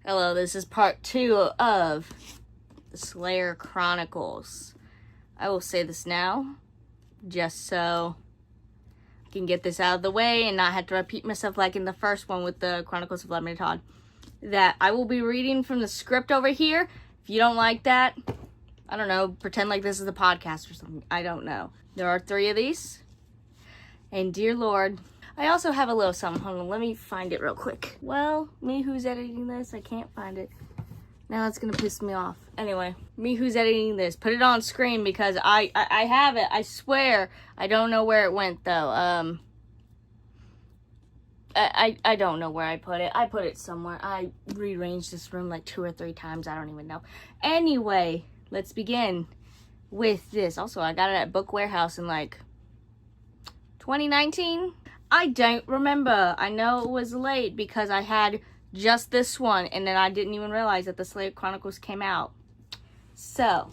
Hello, this is part 2 of the Slayer Chronicles. I will say this now, just so I can get this out of the way and not have to repeat myself like in the first one with the Chronicles of Valintine. That I will be reading from the script over here. If you don't like that, I don't know, pretend like this is a podcast or something. I don't know. There are 3 of these. And dear Lord, I also have a little something. Hold on, let me find it real quick. Well, me who's editing this, I can't find it. Now it's gonna piss me off. Anyway, me who's editing this, put it on screen because I have it. I swear. I don't know where it went though. I don't know where I put it. I put it somewhere. I rearranged this room like 2 or 3 times. I don't even know. Anyway, let's begin with this. Also, I got it at Book Warehouse in like 2019. I don't remember. I know it was late because I had just this one and then I didn't even realize that the Slayer Chronicles came out. So,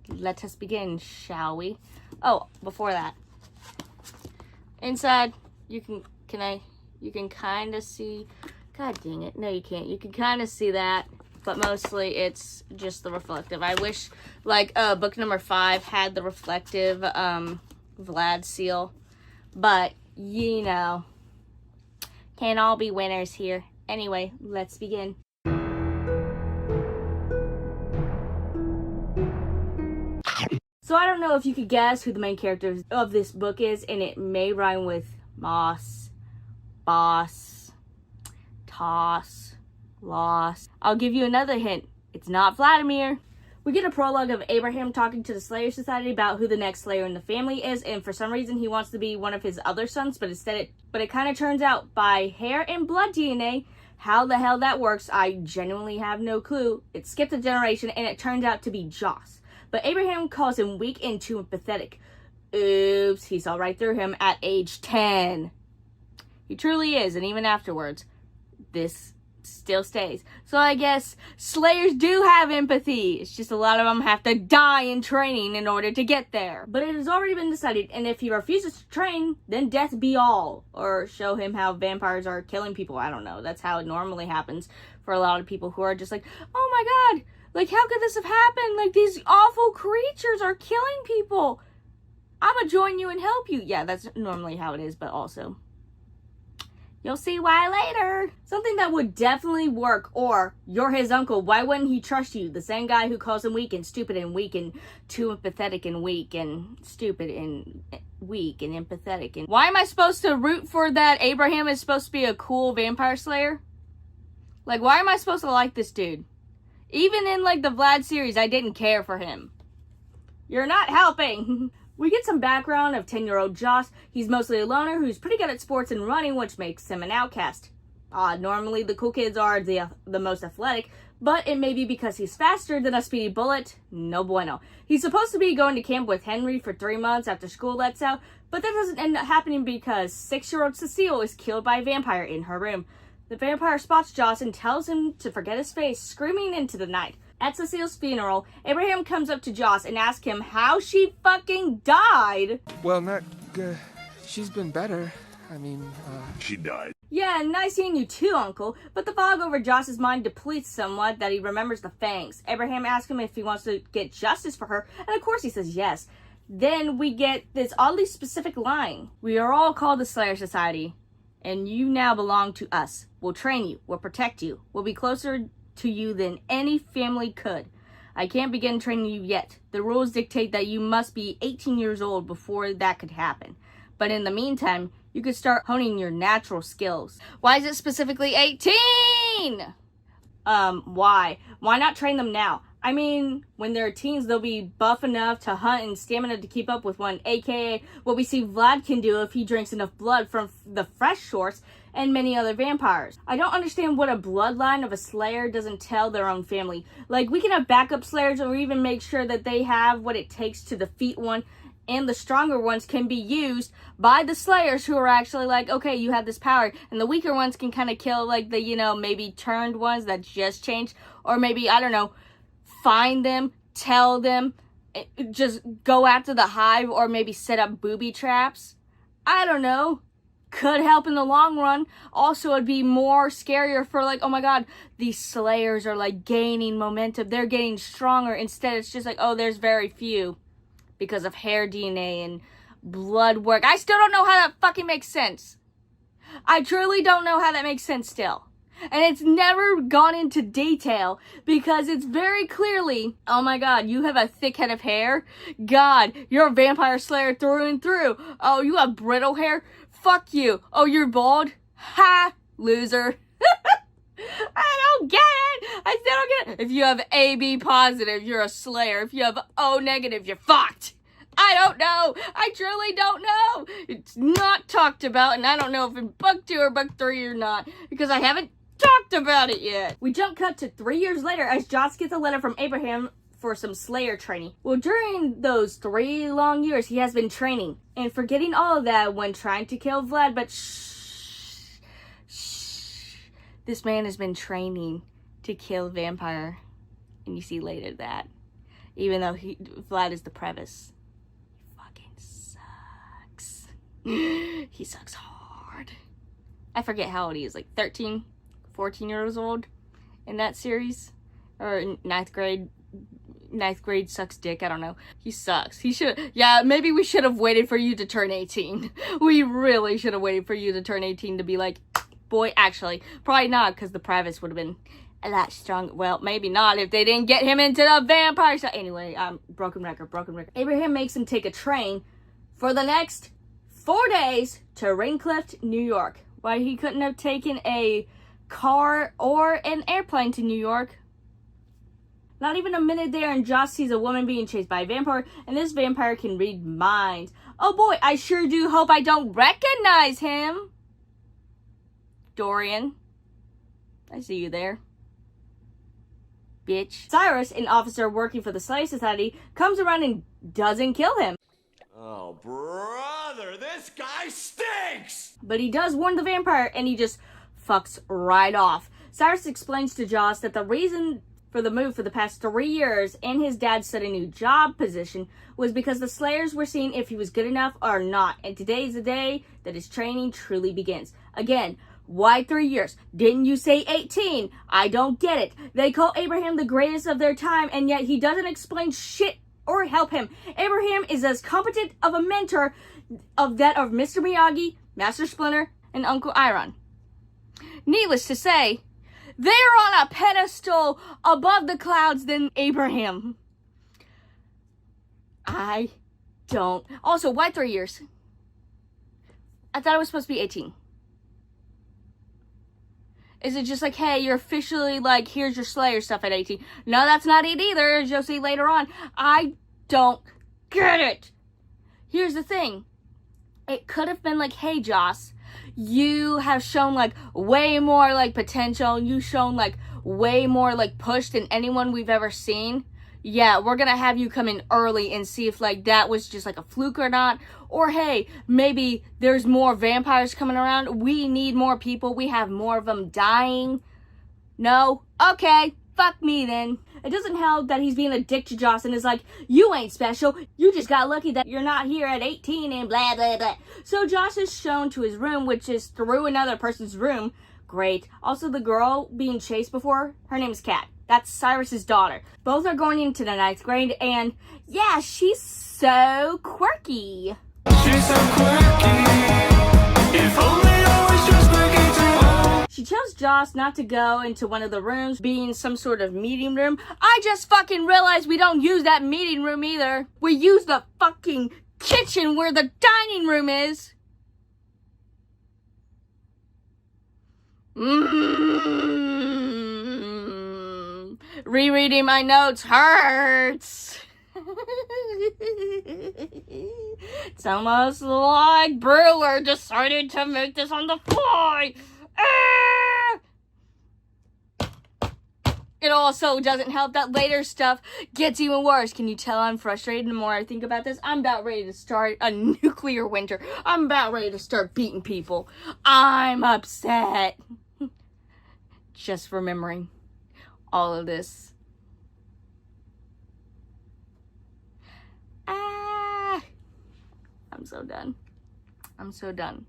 let us begin, shall we? Oh, before that. Inside, you can kind of see, god dang it, no you can't. You can kind of see that, but mostly it's just the reflective. I wish like book number 5 had the reflective Vlad seal, but you know, can't all be winners here. Anyway, let's begin. So I don't know if you could guess who the main character of this book is, and it may rhyme with Moss, Boss, Toss, Loss. I'll give you another hint. It's not Vladimir. We get a prologue of Abraham talking to the Slayer Society about who the next Slayer in the family is, and for some reason he wants to be one of his other sons, but it kind of turns out by hair and blood DNA. How the hell that works, I genuinely have no clue. It skipped a generation, and it turned out to be Joss. But Abraham calls him weak and too pathetic. Oops, he saw right through him at age 10. He truly is, and even afterwards, this still stays. So I guess Slayers do have empathy. It's just a lot of them have to die in training in order to get there. But it has already been decided, and if he refuses to train, then death be all. Or show him how vampires are killing people. I don't know. That's how it normally happens for a lot of people who are just like, oh my god, like how could this have happened? Like these awful creatures are killing people. I'ma join you and help you. Yeah, that's normally how it is, but also you'll see why later. Something that would definitely work, or you're his uncle. Why wouldn't he trust you? The same guy who calls him weak and stupid and weak and too empathetic and weak and stupid and weak and empathetic. And why am I supposed to root for that Abraham is supposed to be a cool vampire slayer? Like, why am I supposed to like this dude? Even in like the Vlad series, I didn't care for him. You're not helping. We get some background of 10-year-old Joss. He's mostly a loner who's pretty good at sports and running, which makes him an outcast. Normally the cool kids are the most athletic, but it may be because he's faster than a speedy bullet. No bueno. He's supposed to be going to camp with Henry for 3 months after school lets out, but that doesn't end up happening because 6-year-old Cecile is killed by a vampire in her room. The vampire spots Joss and tells him to forget his face, screaming into the night. At Cecile's funeral, Abraham comes up to Joss and asks him how she fucking died. Well, she's been better. She died. Yeah, nice seeing you too, Uncle. But the fog over Joss's mind depletes somewhat that he remembers the fangs. Abraham asks him if he wants to get justice for her, and of course he says yes. Then we get this oddly specific line. We are all called the Slayer Society, and you now belong to us. We'll train you. We'll protect you. We'll be closer to you than any family could. I can't begin training you yet. The rules dictate that you must be 18 years old before that could happen. But in the meantime, you could start honing your natural skills. Why is it specifically 18? Why? Why not train them now? I mean, when they're teens, they'll be buff enough to hunt and stamina to keep up with one, aka what we see Vlad can do if he drinks enough blood from the fresh source and many other vampires. I don't understand what a bloodline of a Slayer doesn't tell their own family. Like, we can have backup Slayers or even make sure that they have what it takes to defeat one, and the stronger ones can be used by the Slayers who are actually like, okay, you have this power, and the weaker ones can kind of kill like the, you know, maybe turned ones that just changed, or maybe, I don't know, find them, tell them, just go after the hive, or maybe set up booby traps. I don't know. could help in the long run. Also, it'd be more scarier for like, oh my god, these slayers are like gaining momentum. They're getting stronger. Instead, it's just like, oh, there's very few because of hair DNA and blood work. I still don't know how that fucking makes sense. I truly don't know how that makes sense still. And it's never gone into detail because it's very clearly, oh my god, you have a thick head of hair? God, you're a vampire slayer through and through. Oh, you have brittle hair? Fuck you. Oh, you're bald? Ha! Loser. I don't get it. I still don't get it. If you have AB positive, you're a slayer. If you have O negative, you're fucked. I don't know. I truly don't know. It's not talked about, and I don't know if in book 2 or book 3 or not, because I haven't talked about it yet. We jump cut to 3 years later as Joss gets a letter from Abraham for some Slayer training. Well, during those 3 long years, he has been training and forgetting all of that when trying to kill Vlad, but shh. This man has been training to kill vampire. And you see later that, even though Vlad is the previs, he fucking sucks. He sucks hard. I forget how old he is, like 13, 14 years old in that series. Or in 9th grade. 9th grade sucks dick, I don't know. He sucks. He should, yeah, maybe we should have waited for you to turn 18. We really should have waited for you to turn 18 to be like, boy, actually, probably not, because the previs would have been a lot stronger. Well, maybe not if they didn't get him into the vampire stuff. Anyway, broken record. Abraham makes him take a train for the next 4 days to Raincliff, New York. Why he couldn't have taken a car or an airplane to New York. Not even a minute there, and Joss sees a woman being chased by a vampire, and this vampire can read minds. Oh boy, I sure do hope I don't recognize him. Dorian, I see you there, bitch. Cyrus, an officer working for the Slayer Society, comes around and doesn't kill him. Oh, brother, this guy stinks! But he does warn the vampire, and he just fucks right off. Cyrus explains to Joss that the reason for the move for the past 3 years and his dad set a new job position was because the Slayers were seeing if he was good enough or not. And today's the day that his training truly begins. Again, why 3 years? Didn't you say 18? I don't get it. They call Abraham the greatest of their time, and yet he doesn't explain shit or help him. Abraham is as competent of a mentor of that of Mr. Miyagi, Master Splinter, and Uncle Iron. Needless to say, they're on a pedestal above the clouds than Abraham. I don't. Also, why 3 years? I thought it was supposed to be 18. Is it just like, hey, you're officially like, here's your Slayer stuff at 18? No, that's not it either, as you'll see later on. I don't get it. Here's the thing. It could have been like, hey, Joss, you have shown like way more like potential. You've shown like way more like push than anyone we've ever seen. Yeah, we're gonna have you come in early and see if like that was just like a fluke or not. Or hey, maybe there's more vampires coming around. We need more people. We have more of them dying. No? Okay, fuck me then. It doesn't help that he's being a dick to Joss and is like, you ain't special. You just got lucky that you're not here at 18 and blah, blah, blah. So Joss is shown to his room, which is through another person's room. Great. Also, the girl being chased before, her name is Kat. That's Cyrus's daughter. Both are going into the 9th grade, and yeah, she's so quirky. She's so quirky. If only I was just quirky too. She tells Joss not to go into one of the rooms, being some sort of meeting room. I just fucking realized we don't use that meeting room either. We use the fucking kitchen where the dining room is. Rereading my notes hurts. It's almost like Brewer decided to make this on the fly. It also doesn't help that later stuff gets even worse. Can you tell I'm frustrated the more I think about this? I'm about ready to start a nuclear winter. I'm about ready to start beating people. I'm upset. Just remembering all of this. I'm so done. I'm so done.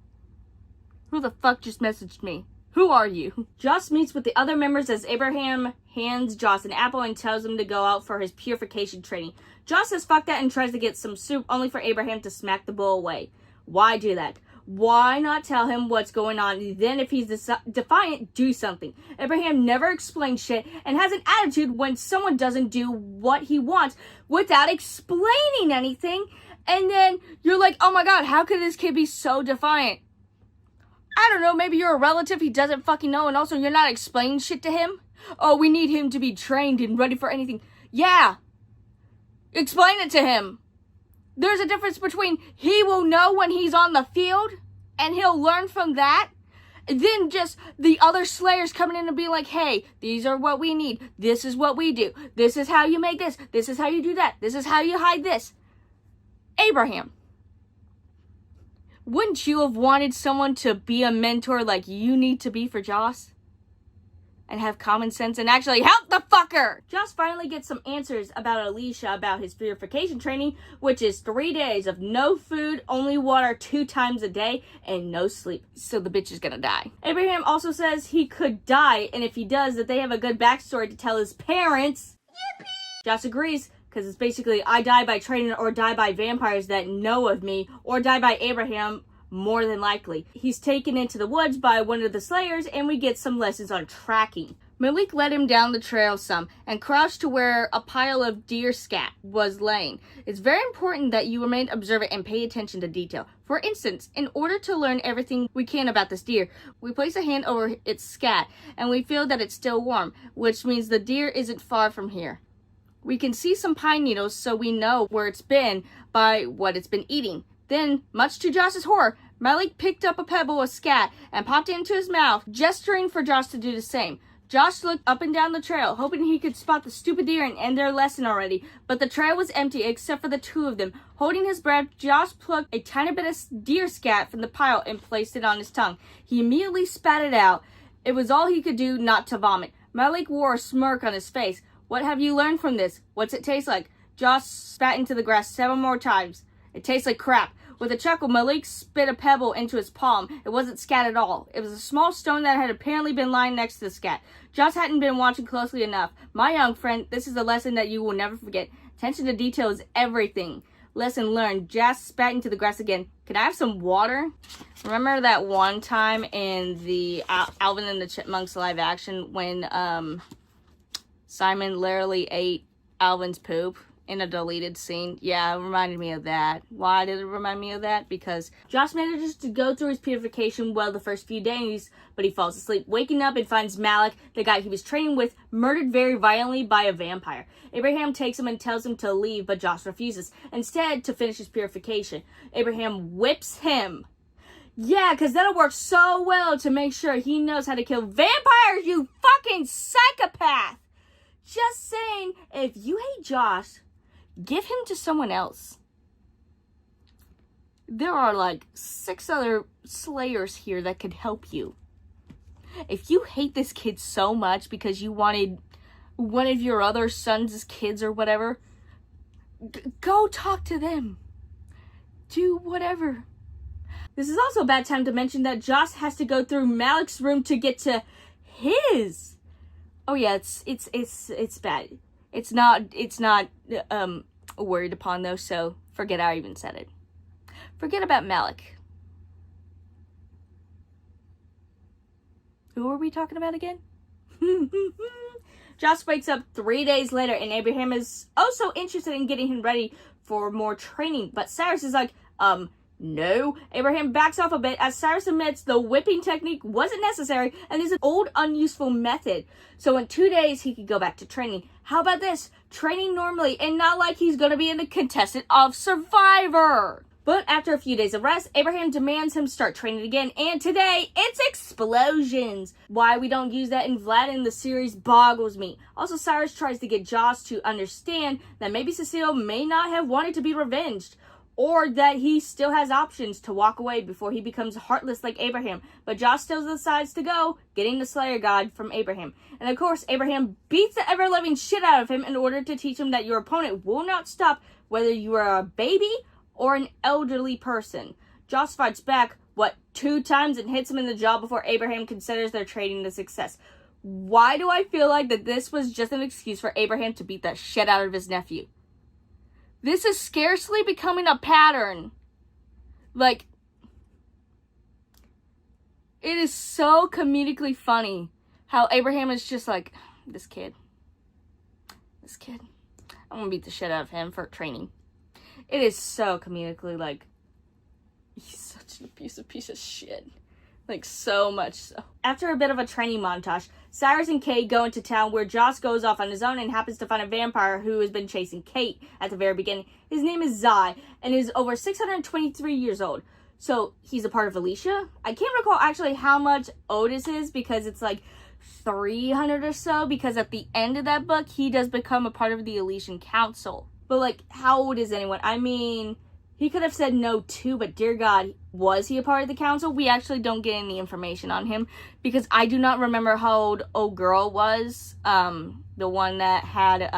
Who the fuck just messaged me? Who are you? Joss meets with the other members as Abraham hands Joss an apple and tells him to go out for his purification training. Joss says fuck that and tries to get some soup, only for Abraham to smack the bull away. Why do that? Why not tell him what's going on? Then if he's defiant, do something. Abraham never explains shit and has an attitude when someone doesn't do what he wants without explaining anything. And then you're like, oh my god, how could this kid be so defiant? I don't know, maybe you're a relative he doesn't fucking know, and also you're not explaining shit to him? Oh, we need him to be trained and ready for anything. Yeah. Explain it to him. There's a difference between he will know when he's on the field, and he'll learn from that, then just the other Slayers coming in and being like, hey, these are what we need. This is what we do. This is how you make this. This is how you do that. This is how you hide this. Abraham, wouldn't you have wanted someone to be a mentor like you need to be for Joss? And have common sense and actually help the fucker! Joss finally gets some answers about Alicia about his purification training, which is 3 days of no food, only water 2 times a day, and no sleep. So the bitch is gonna die. Abraham also says he could die, and if he does, that they have a good backstory to tell his parents. Yippee! Joss agrees, because it's basically I die by training or die by vampires that know of me, or die by Abraham, more than likely. He's taken into the woods by one of the Slayers, and we get some lessons on tracking. Malik led him down the trail some and crouched to where a pile of deer scat was laying. It's very important that you remain observant and pay attention to detail. For instance, in order to learn everything we can about this deer, we place a hand over its scat and we feel that it's still warm, which means the deer isn't far from here. We can see some pine needles, so we know where it's been by what it's been eating. Then, much to Joss's horror, Malik picked up a pebble of scat and popped it into his mouth, gesturing for Joss to do the same. Joss looked up and down the trail, hoping he could spot the stupid deer and end their lesson already, but the trail was empty except for the 2 of them. Holding his breath, Joss plucked a tiny bit of deer scat from the pile and placed it on his tongue. He immediately spat it out. It was all he could do not to vomit. Malik wore a smirk on his face. What have you learned from this? What's it taste like? Joss spat into the grass 7 more times. It tastes like crap. With a chuckle, Malik spit a pebble into his palm. It wasn't scat at all. It was a small stone that had apparently been lying next to the scat. Joss hadn't been watching closely enough. My young friend, this is a lesson that you will never forget. Attention to detail is everything. Lesson learned. Joss spat into the grass again. Can I have some water? Remember that one time in the Alvin and the Chipmunks live action when Simon literally ate Alvin's poop in a deleted scene? Yeah, it reminded me of that. Why did it remind me of that? Because Joss manages to go through his purification well the first few days, but he falls asleep, waking up and finds Malik, the guy he was training with, murdered very violently by a vampire. Abraham takes him and tells him to leave, but Joss refuses. Instead, to finish his purification, Abraham whips him. Yeah, because that'll work so well to make sure he knows how to kill vampires, you fucking psychopath! Just saying, if you hate Joss, give him to someone else. There are like 6 other Slayers here that could help you. If you hate this kid so much because you wanted one of your other sons' kids or whatever, go talk to them. Do whatever. This is also a bad time to mention that Joss has to go through Malik's room to get to his. Oh yeah, it's bad. It's not worried upon though, so forget I even said it. Forget about Malik. Who are we talking about again? Joss wakes up 3 days later, and Abraham is also interested in getting him ready for more training, but Cyrus is like, no. Abraham backs off a bit as Cyrus admits the whipping technique wasn't necessary and is an old, unuseful method. So in 2 days, he could go back to training. How about this? Training normally and not like he's going to be in the contestant of Survivor. But after a few days of rest, Abraham demands him start training again, and today, it's explosions! Why we don't use that in Vlad in the series boggles me. Also, Cyrus tries to get Joss to understand that maybe Cecile may not have wanted to be revenged, or that he still has options to walk away before he becomes heartless like Abraham. But Joss still decides to go, getting the Slayer God from Abraham. And of course, Abraham beats the ever-loving shit out of him in order to teach him that your opponent will not stop whether you are a baby or an elderly person. Joss fights back, 2 times and hits him in the jaw before Abraham considers their training a success. Why do I feel like that this was just an excuse for Abraham to beat the shit out of his nephew? This is scarcely becoming a pattern. Like, it is so comedically funny how Abraham is just like, this kid, I'm gonna beat the shit out of him for training. It is so comedically, like, he's such an abusive piece of shit. Like, so much so. After a bit of a training montage, Cyrus and Kate go into town where Joss goes off on his own and happens to find a vampire who has been chasing Kate at the very beginning. His name is Zai and is over 623 years old. So, he's a part of Alicia. I can't recall actually how much Otis is because it's like 300 or so, because at the end of that book, he does become a part of the Elysian Council. But, like, how old is anyone? I mean, he could have said no too, but dear God, was he a part of the council? We actually don't get any information on him because I do not remember how old old girl was. The one that had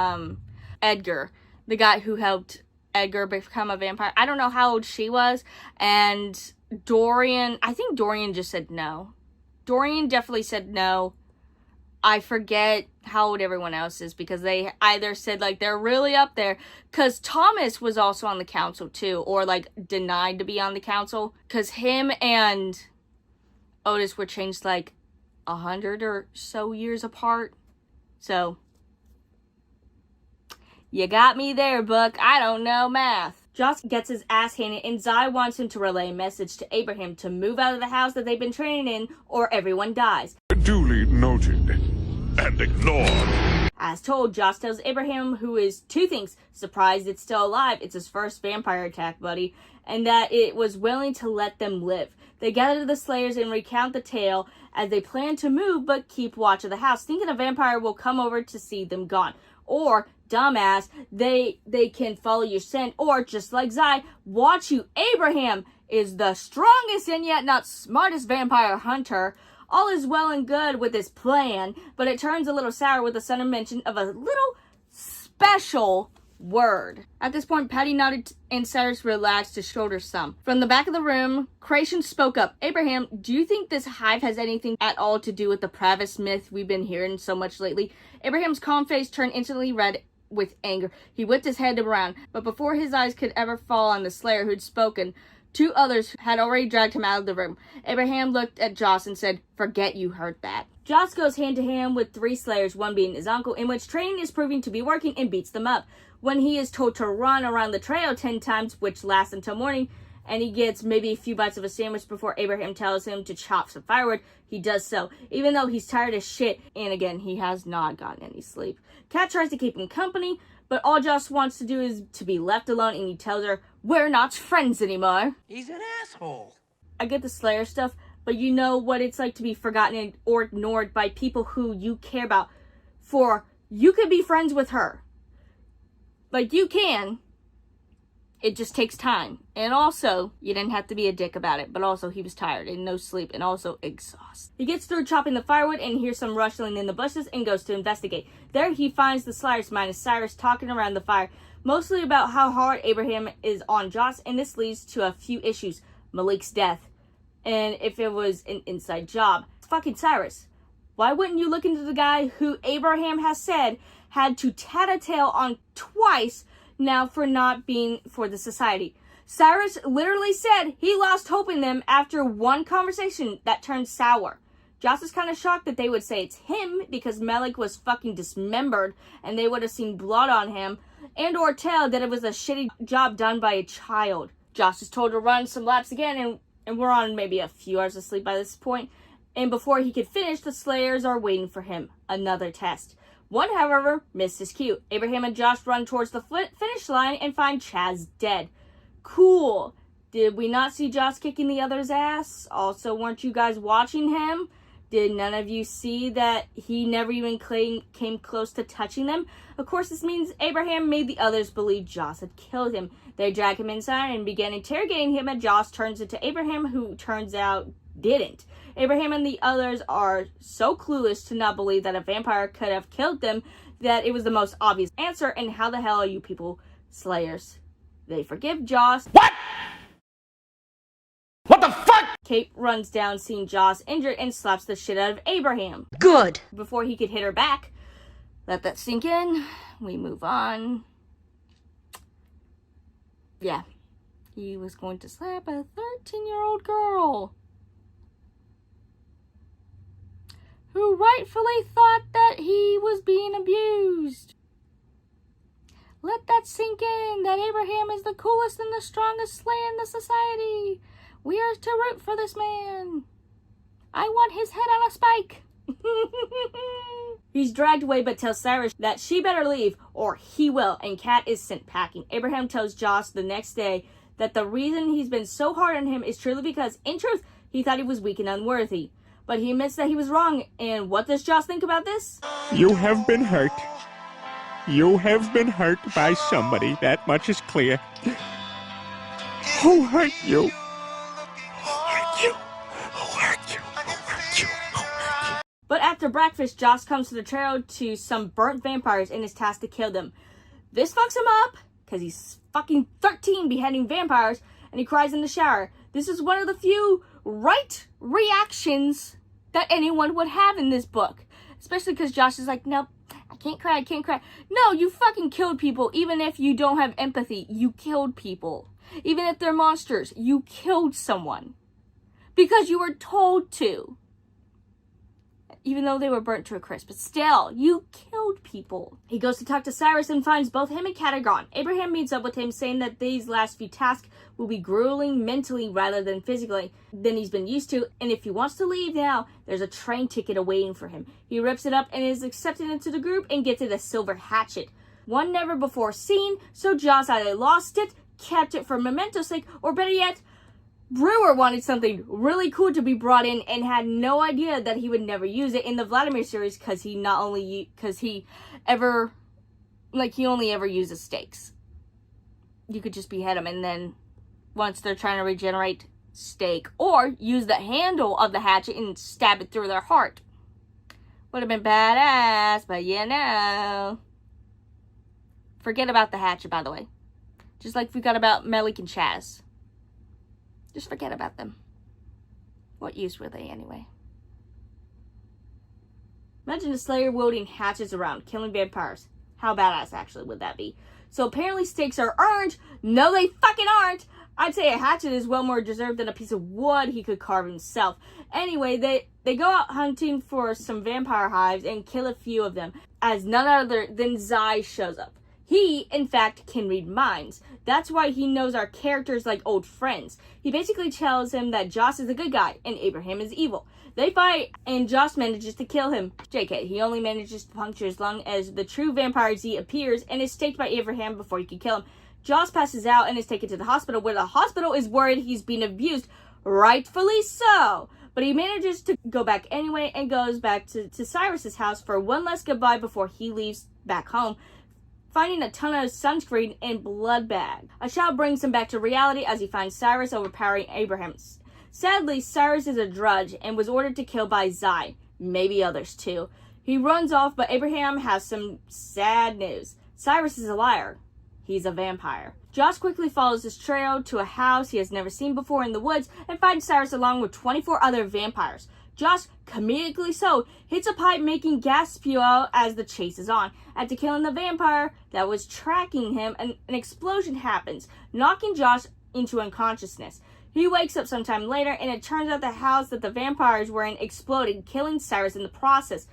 Edgar, the guy who helped Edgar become a vampire. I don't know how old she was. And Dorian, I think Dorian just said no. Dorian definitely said no. I forget how old everyone else is because they either said like they're really up there, because Thomas was also on the council too, or like denied to be on the council because him and Otis were changed like 100 or so years apart. So you got me there, book. I don't know math. Joss gets his ass handed and Zai wants him to relay a message to Abraham to move out of the house that they've been training in or everyone dies. Duly noted and ignored. As told, Joss tells Abraham, who is 2 things: surprised it's still alive, it's his first vampire attack, buddy, and that it was willing to let them live. They gather the Slayers and recount the tale as they plan to move but keep watch of the house, thinking a vampire will come over to see them gone. Or, dumbass, they can follow your scent, or just like Zai, watch you. Abraham is the strongest and yet not smartest vampire hunter. All is well and good with his plan, but it turns a little sour with the sudden mention of a little special word. At this point, Patty nodded and Cyrus relaxed his shoulders some. From the back of the room, Creation spoke up. Abraham, do you think this hive has anything at all to do with the Pravis myth we've been hearing so much lately? Abraham's calm face turned instantly red with anger. He whipped his head around, but before his eyes could ever fall on the Slayer who'd spoken, 2 others had already dragged him out of the room. Abraham looked at Joss and said, "Forget you heard that." Joss goes hand to hand with 3 Slayers, one being his uncle, in which training is proving to be working, and beats them up. When he is told to run around the trail 10 times, which lasts until morning, and he gets maybe a few bites of a sandwich before Abraham tells him to chop some firewood, he does so, even though he's tired as shit, and again, he has not gotten any sleep. Kat tries to keep him company, but all Joss wants to do is to be left alone, and he tells her, "We're not friends anymore." He's an asshole. I get the Slayer stuff, but you know what it's like to be forgotten or ignored by people who you care about. For you could be friends with her. Like, you can. It just takes time. And also, you didn't have to be a dick about it. But also, he was tired and no sleep and also exhausted. He gets through chopping the firewood and hears some rustling in the bushes and goes to investigate. There, he finds the Slayers minus Cyrus talking around the fire, mostly about how hard Abraham is on Joss, and this leads to a few issues. Malik's death, and if it was an inside job. Fucking Cyrus. Why wouldn't you look into the guy who Abraham has said had to tattletale on twice now for not being for the society? Cyrus literally said he lost hope in them after one conversation that turned sour. Joss is kind of shocked that they would say it's him because Malik was fucking dismembered and they would have seen blood on him, and or tell that it was a shitty job done by a child. Joss is told to run some laps again, and we're on maybe a few hours of sleep by this point. And before he could finish, the Slayers are waiting for him. Another test. One, however, missed his cue. Abraham and Josh run towards the finish line and find Chaz dead. Cool. Did we not see Josh kicking the other's ass? Also, weren't you guys watching him? Did none of you see that he never even came close to touching them? Of course, this means Abraham made the others believe Joss had killed him. They drag him inside and began interrogating him, and Joss turns into Abraham, who turns out didn't. Abraham and the others are so clueless to not believe that a vampire could have killed them that it was the most obvious answer. And how the hell are you people Slayers? They forgive Joss. What? What the fuck? Kate runs down, seeing Joss injured, and slaps the shit out of Abraham. Good. Before he could hit her back. Let that sink in. We move on. Yeah. He was going to slap a 13-year-old girl who rightfully thought that he was being abused. Let that sink in, that Abraham is the coolest and the strongest Slayer in the society. We are to root for this man. I want his head on a spike. He's dragged away but tells Cyrus that she better leave or he will, and Kat is sent packing. Abraham tells Joss the next day that the reason he's been so hard on him is truly because, in truth, he thought he was weak and unworthy. But he admits that he was wrong, and what does Joss think about this? You have been hurt. You have been hurt by somebody, that much is clear. Who hurt you? Who hurt you? Who hurt you? Who hurt you? Who hurt you? But after breakfast, Joss comes to the trail to some burnt vampires and is tasked to kill them. This fucks him up, because he's fucking 13 beheading vampires, and he cries in the shower. This is one of the few right reactions that anyone would have in this book. Especially because Josh is like, nope, I can't cry, I can't cry. No, you fucking killed people. Even if you don't have empathy, you killed people. Even if they're monsters, you killed someone. Because you were told to. Even though they were burnt to a crisp. But still, you killed people. He goes to talk to Cyrus and finds both him and Kat are gone. Abraham meets up with him, saying that these last few tasks will be grueling mentally rather than physically than he's been used to. And if he wants to leave now, there's a train ticket awaiting for him. He rips it up and is accepted into the group and gets it a silver hatchet. One never before seen, so Joss either lost it, kept it for memento's sake, or better yet, Brewer wanted something really cool to be brought in and had no idea that he would never use it in the Vladimir series because he only ever uses stakes. You could just behead him, and then once they're trying to regenerate, stake, or use the handle of the hatchet and stab it through their heart. Would have been badass, but you know. Forget about the hatchet, by the way. Just like we got about Melik and Chaz. Just forget about them. What use were they anyway? Imagine a Slayer wielding hatchets around, killing vampires. How badass actually would that be? So apparently stakes are earned. No, they fucking aren't. I'd say a hatchet is well more deserved than a piece of wood he could carve himself. Anyway, they go out hunting for some vampire hives and kill a few of them, as none other than Zai shows up. He, in fact, can read minds. That's why he knows our characters like old friends. He basically tells him that Joss is a good guy and Abraham is evil. They fight and Joss manages to kill him. JK, he only manages to puncture his lung as the true vampire Z appears and is staked by Abraham before he can kill him. Joss passes out and is taken to the hospital, where the hospital is worried he's being abused. Rightfully so. But he manages to go back anyway and goes back to Cyrus's house for one last goodbye before he leaves back home, finding a ton of sunscreen and blood bag. A shout brings him back to reality as he finds Cyrus overpowering Abraham. Sadly, Cyrus is a drudge and was ordered to kill by Zai. Maybe others too. He runs off, but Abraham has some sad news. Cyrus is a liar. He's a vampire. Joss quickly follows his trail to a house he has never seen before in the woods and finds Cyrus along with 24 other vampires. Joss, comedically so, hits a pipe making gas spew out as the chase is on. After killing the vampire that was tracking him, an explosion happens, knocking Joss into unconsciousness. He wakes up sometime later, and it turns out the house that the vampires were in exploded, killing Cyrus in the process.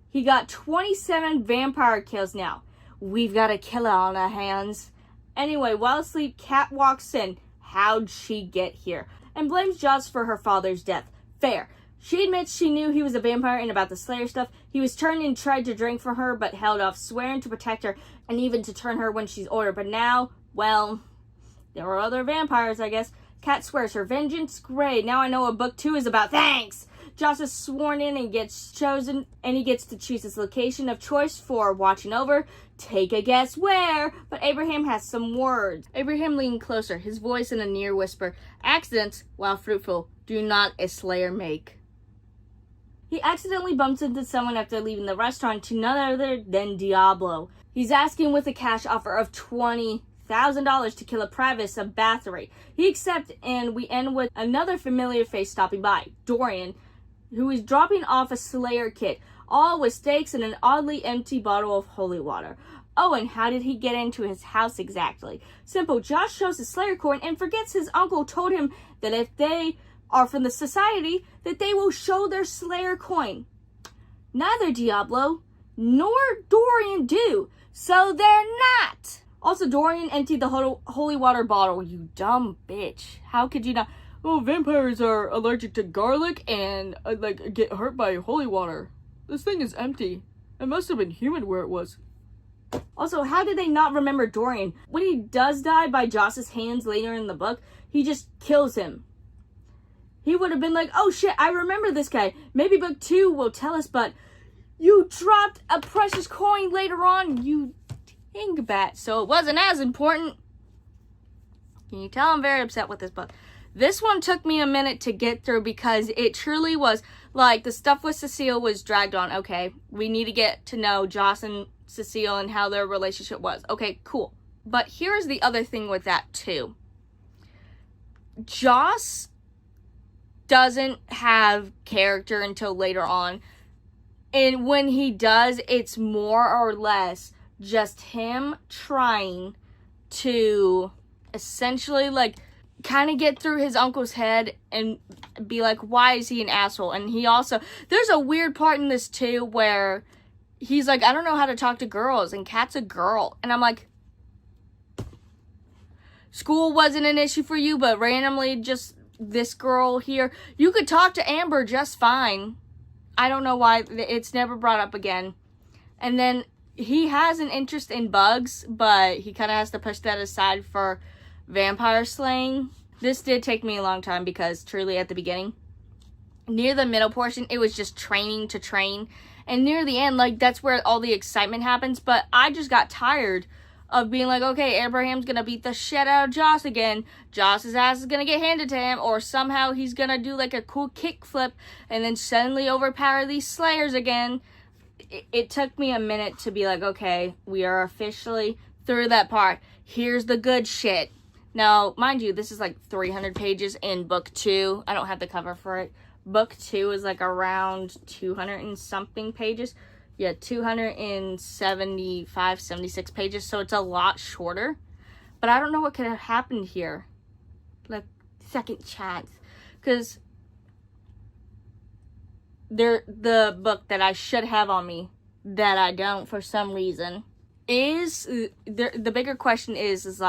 He got 27 vampire kills now. We've got a killer on our hands. Anyway, while asleep, Kat walks in. How'd she get here? And blames Joss for her father's death. Fair. She admits she knew he was a vampire and about the Slayer stuff. He was turned and tried to drink for her, but held off, swearing to protect her and even to turn her when she's older. But now, well, there are other vampires, I guess. Kat swears her vengeance. Great, now I know what book 2 is about. Thanks! Joss is sworn in and gets chosen, and he gets to choose his location of choice for watching over. Take a guess where? But Abraham has some words. Abraham leaned closer, his voice in a near whisper. Accidents, while fruitful, do not a Slayer make. He accidentally bumps into someone after leaving the restaurant, to none other than Diablo. He's asking with a cash offer of $20,000. $1,000 to kill a Pravis of Bathory. He accepts, and we end with another familiar face stopping by, Dorian, who is dropping off a Slayer kit, all with stakes and an oddly empty bottle of holy water. Oh, and how did he get into his house exactly? Simple, Josh shows his Slayer coin and forgets his uncle told him that if they are from the society, that they will show their Slayer coin. Neither Diablo nor Dorian do, so they're not. Also, Dorian emptied the holy water bottle. You dumb bitch. How could you not? Oh, vampires are allergic to garlic and get hurt by holy water. This thing is empty. It must have been humid where it was. Also, how did they not remember Dorian? When he does die by Joss's hands later in the book, he just kills him. He would have been like, oh shit, I remember this guy. Maybe book 2 will tell us, but you dropped a precious coin later on, you dingbat. So it wasn't as important. Can you tell I'm very upset with this book? This one took me a minute to get through because it truly was like the stuff with Cecile was dragged on. Okay, we need to get to know Joss and Cecile and how their relationship was. Okay, cool. But here's the other thing with that too. Joss doesn't have character until later on. And when he does, it's more or less just him trying to essentially kind of get through his uncle's head and be like, why is he an asshole? And he also, there's a weird part in this too where he's like, I don't know how to talk to girls, and Kat's a girl. And I'm like, school wasn't an issue for you, but randomly just this girl here, you could talk to Amber just fine. I don't know why it's never brought up again. And then he has an interest in bugs, but he kind of has to push that aside for vampire slaying. This did take me a long time because truly at the beginning, near the middle portion, it was just training to train. And near the end, that's where all the excitement happens. But I just got tired of being like, okay, Abraham's gonna beat the shit out of Joss again. Joss's ass is gonna get handed to him, or somehow he's gonna do a cool kickflip and then suddenly overpower these Slayers again. It took me a minute to be like, okay, we are officially through that part. Here's the good shit. Now, mind you, this is 300 pages in book 2. I don't have the cover for it. Book 2 is around 200 and something pages. Yeah, 275, 76 pages, so it's a lot shorter. But I don't know what could have happened here. Second chance. Because the book that I should have on me, that I don't for some reason, is, the bigger question is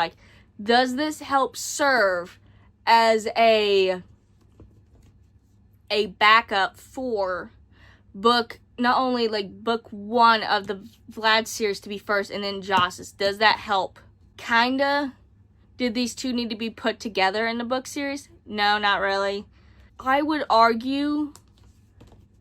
does this help serve as a backup for not only book 1 of the Vlad series to be first and then Joss's? Does that help? Kinda. Did these two need to be put together in the book series? No, not really. I would argue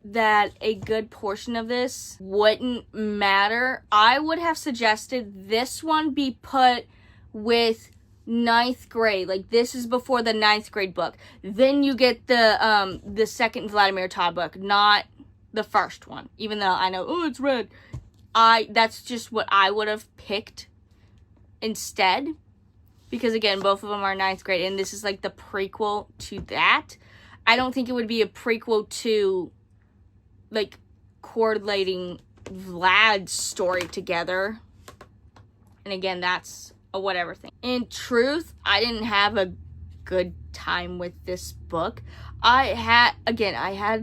that a good portion of this wouldn't matter. I would have suggested this one be put with 9th grade. This is before the 9th grade book. Then you get the second Vladimir Todd book, not the first one, even though I know, oh, it's red. That's just what I would have picked instead, because again, both of them are 9th grade, and this is the prequel to that. I don't think it would be a prequel to correlating Vlad's story together. And again, that's a whatever thing. In truth, I didn't have a good time with this book. I had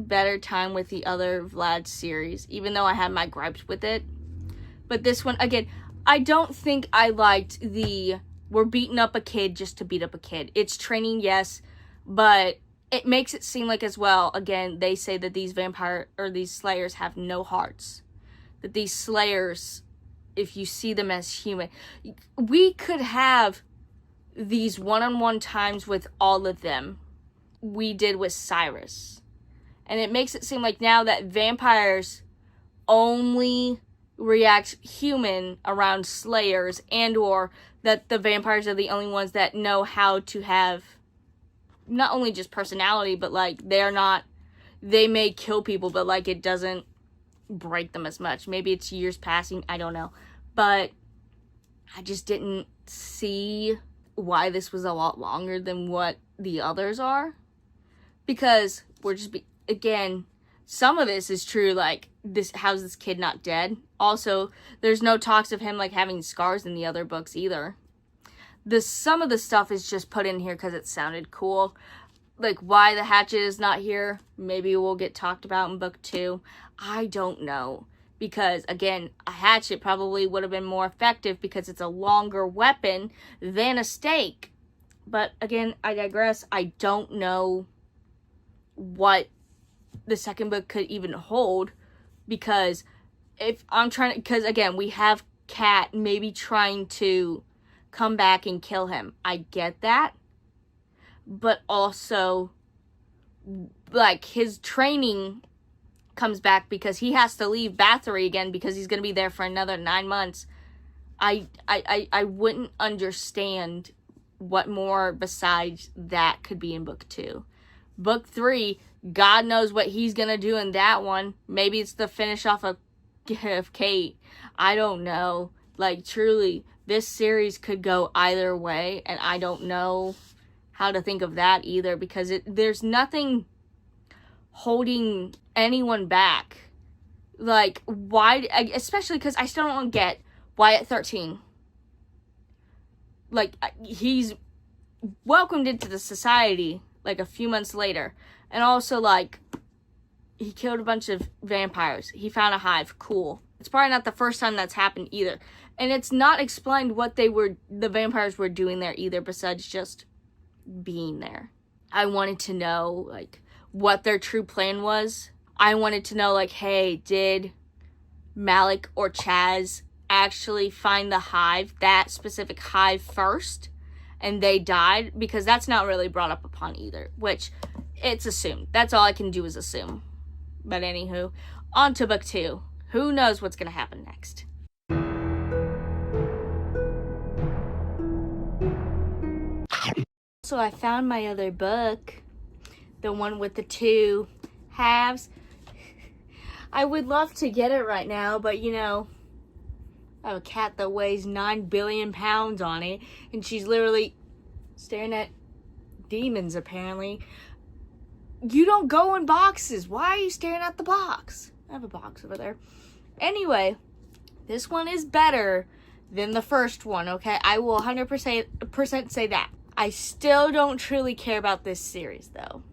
better time with the other Vlad series, even though I had my gripes with it. But this one, again, I don't think I liked we're beating up a kid just to beat up a kid. It's training, yes, but it makes it seem as well, again, they say that these these Slayers have no hearts. That these Slayers, if you see them as human, we could have these one-on-one times with all of them. We did with Cyrus. And it makes it seem now that vampires only react human around Slayers, and or that the vampires are the only ones that know how to have not only just personality, but they may kill people, but it doesn't break them as much. Maybe it's years passing, I don't know. But I just didn't see why this was a lot longer than what the others are. Because again, some of this is true, like, how's this kid not dead? Also, there's no talks of him, like, having scars in the other books either. Some of the stuff is just put in here because it sounded cool. Like, why the hatchet is not here, maybe will get talked about in book 2. I don't know. Because, again, a hatchet probably would have been more effective because it's a longer weapon than a stake. But, again, I digress. I don't know what the second book could even hold. Because because, again, we have Cat maybe trying to come back and kill him. I get that. But also, like, his training comes back because he has to leave Bathory again because he's going to be there for another 9 months. I wouldn't understand what more besides that could be in book 2. Book 3, God knows what he's going to do in that one. Maybe it's the finish off of Kate. I don't know. Like, truly, this series could go either way, and I don't know how to think of that either, because there's nothing holding anyone back. Like, why, especially because I still don't get why at 13, like, he's welcomed into the society, like, a few months later, and also, like, he killed a bunch of vampires, he found a hive, cool. It's probably not the first time that's happened either, and it's not explained what the vampires were doing there either, besides just being there. I wanted to know, like, what their true plan was. I wanted to know, like, hey, did Malik or Chaz actually find the hive, that specific hive first, and they died? Because that's not really brought up upon either, which it's assumed. That's all I can do is assume. But anywho, on to book 2. Who knows what's going to happen next? So I found my other book, the one with the 2 halves. I would love to get it right now, but you know, I have a cat that weighs 9 billion pounds on it, and she's literally staring at demons, apparently. You don't go in boxes. Why are you staring at the box? I have a box over there. Anyway, this one is better than the first one, okay? I will 100% say that. I still don't truly care about this series, though.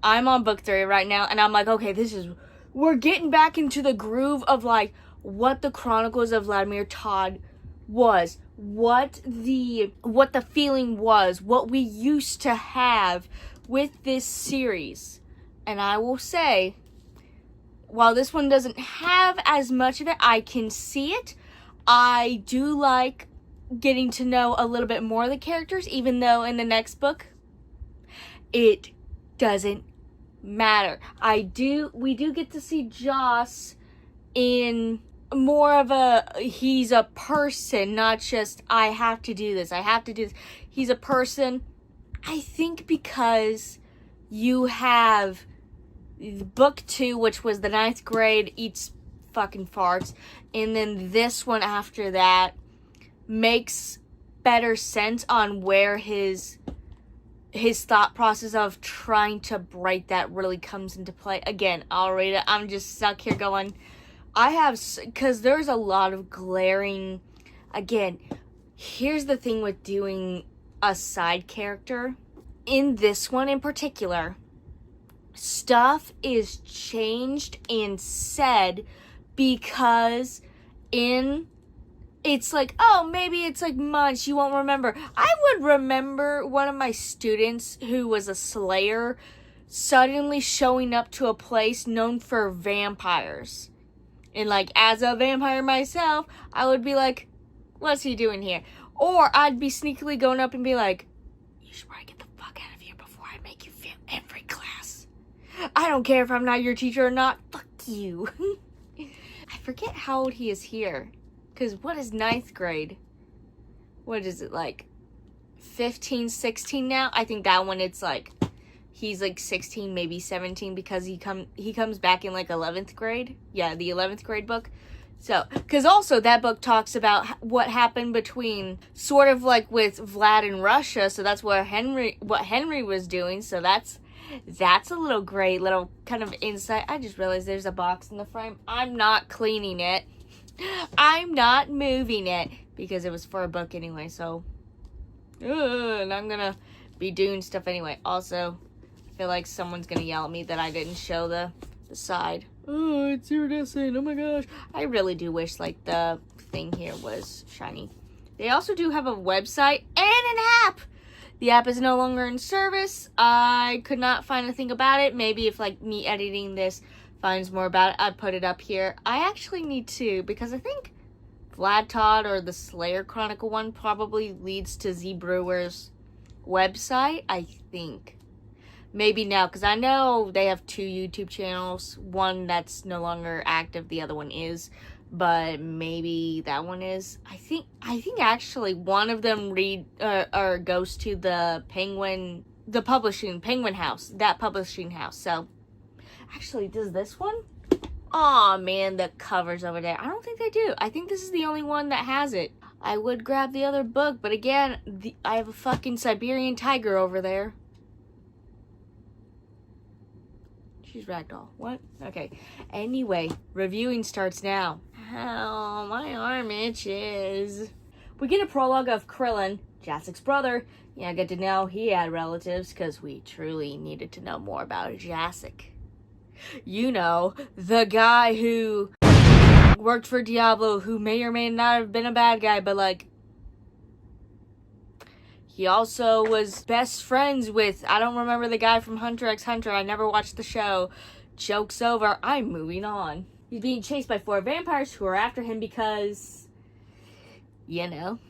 I'm on book 3 right now, and I'm like, okay, we're getting back into the groove of, like, what the Chronicles of Vladimir Todd was, what the feeling was, what we used to have with this series. And I will say, while this one doesn't have as much of it, I can see it. I do like getting to know a little bit more of the characters, even though in the next book it doesn't matter. We do get to see Joss in more of he's a person, not just I have to do this. He's a person. I think because you have book 2, which was the 9th grade eats fucking farts, and then this one after that makes better sense on where his thought process of trying to break that really comes into play. Again, I'll read it. I'm just stuck here going, because there's a lot of glaring, again, here's the thing with doing a side character. In this one in particular, stuff is changed and said because it's like, oh, maybe it's like months, you won't remember. I would remember one of my students who was a Slayer suddenly showing up to a place known for vampires. And, like, as a vampire myself, I would be like, what's he doing here? Or I'd be sneakily going up and be like, you should probably get the fuck out of here before I make you fail every class. I don't care if I'm not your teacher or not. Fuck you. I forget how old he is here. Because what is 9th grade? What is it, like 15, 16 now? I think that one it's like, he's like 16, maybe 17, because he comes back in like 11th grade. Yeah, the 11th grade book. So, because also that book talks about what happened between, sort of like with Vlad in Russia. So that's what Henry was doing. So that's a little great little kind of insight. I just realized there's a box in the frame. I'm not cleaning it. I'm not moving it because it was for a book anyway. So, and I'm gonna be doing stuff anyway. Also, I feel like someone's gonna yell at me that I didn't show the side. Oh, it's iridescent. Oh my gosh. I really do wish like the thing here was shiny. They also do have a website and an app. The app is no longer in service. I could not find a thing about it. Maybe if like me editing this finds more about it, I'd put it up here. I actually need to, because I think Vlad Todd or the Slayer Chronicle one probably leads to Z Brewer's website, I think. Maybe now, because I know they have 2 YouTube channels. One that's no longer active, the other one is. But maybe that one is. I think actually one of them or goes to the Penguin House. That publishing house. So, actually, does this one? Aw, man, the cover's over there. I don't think they do. I think this is the only one that has it. I would grab the other book, but again, I have a fucking Siberian tiger over there. She's ragdoll. What? Okay. Anyway, reviewing starts now. Ow, my arm itches. We get a prologue of Krillin, Jasek's brother. Yeah, I get to know he had relatives because we truly needed to know more about Jasek. You know, the guy who worked for Diablo, who may or may not have been a bad guy, but like, he also was best friends with, I don't remember the guy from Hunter x Hunter. I never watched the show. Joke's over. I'm moving on. He's being chased by 4 vampires who are after him because, you know.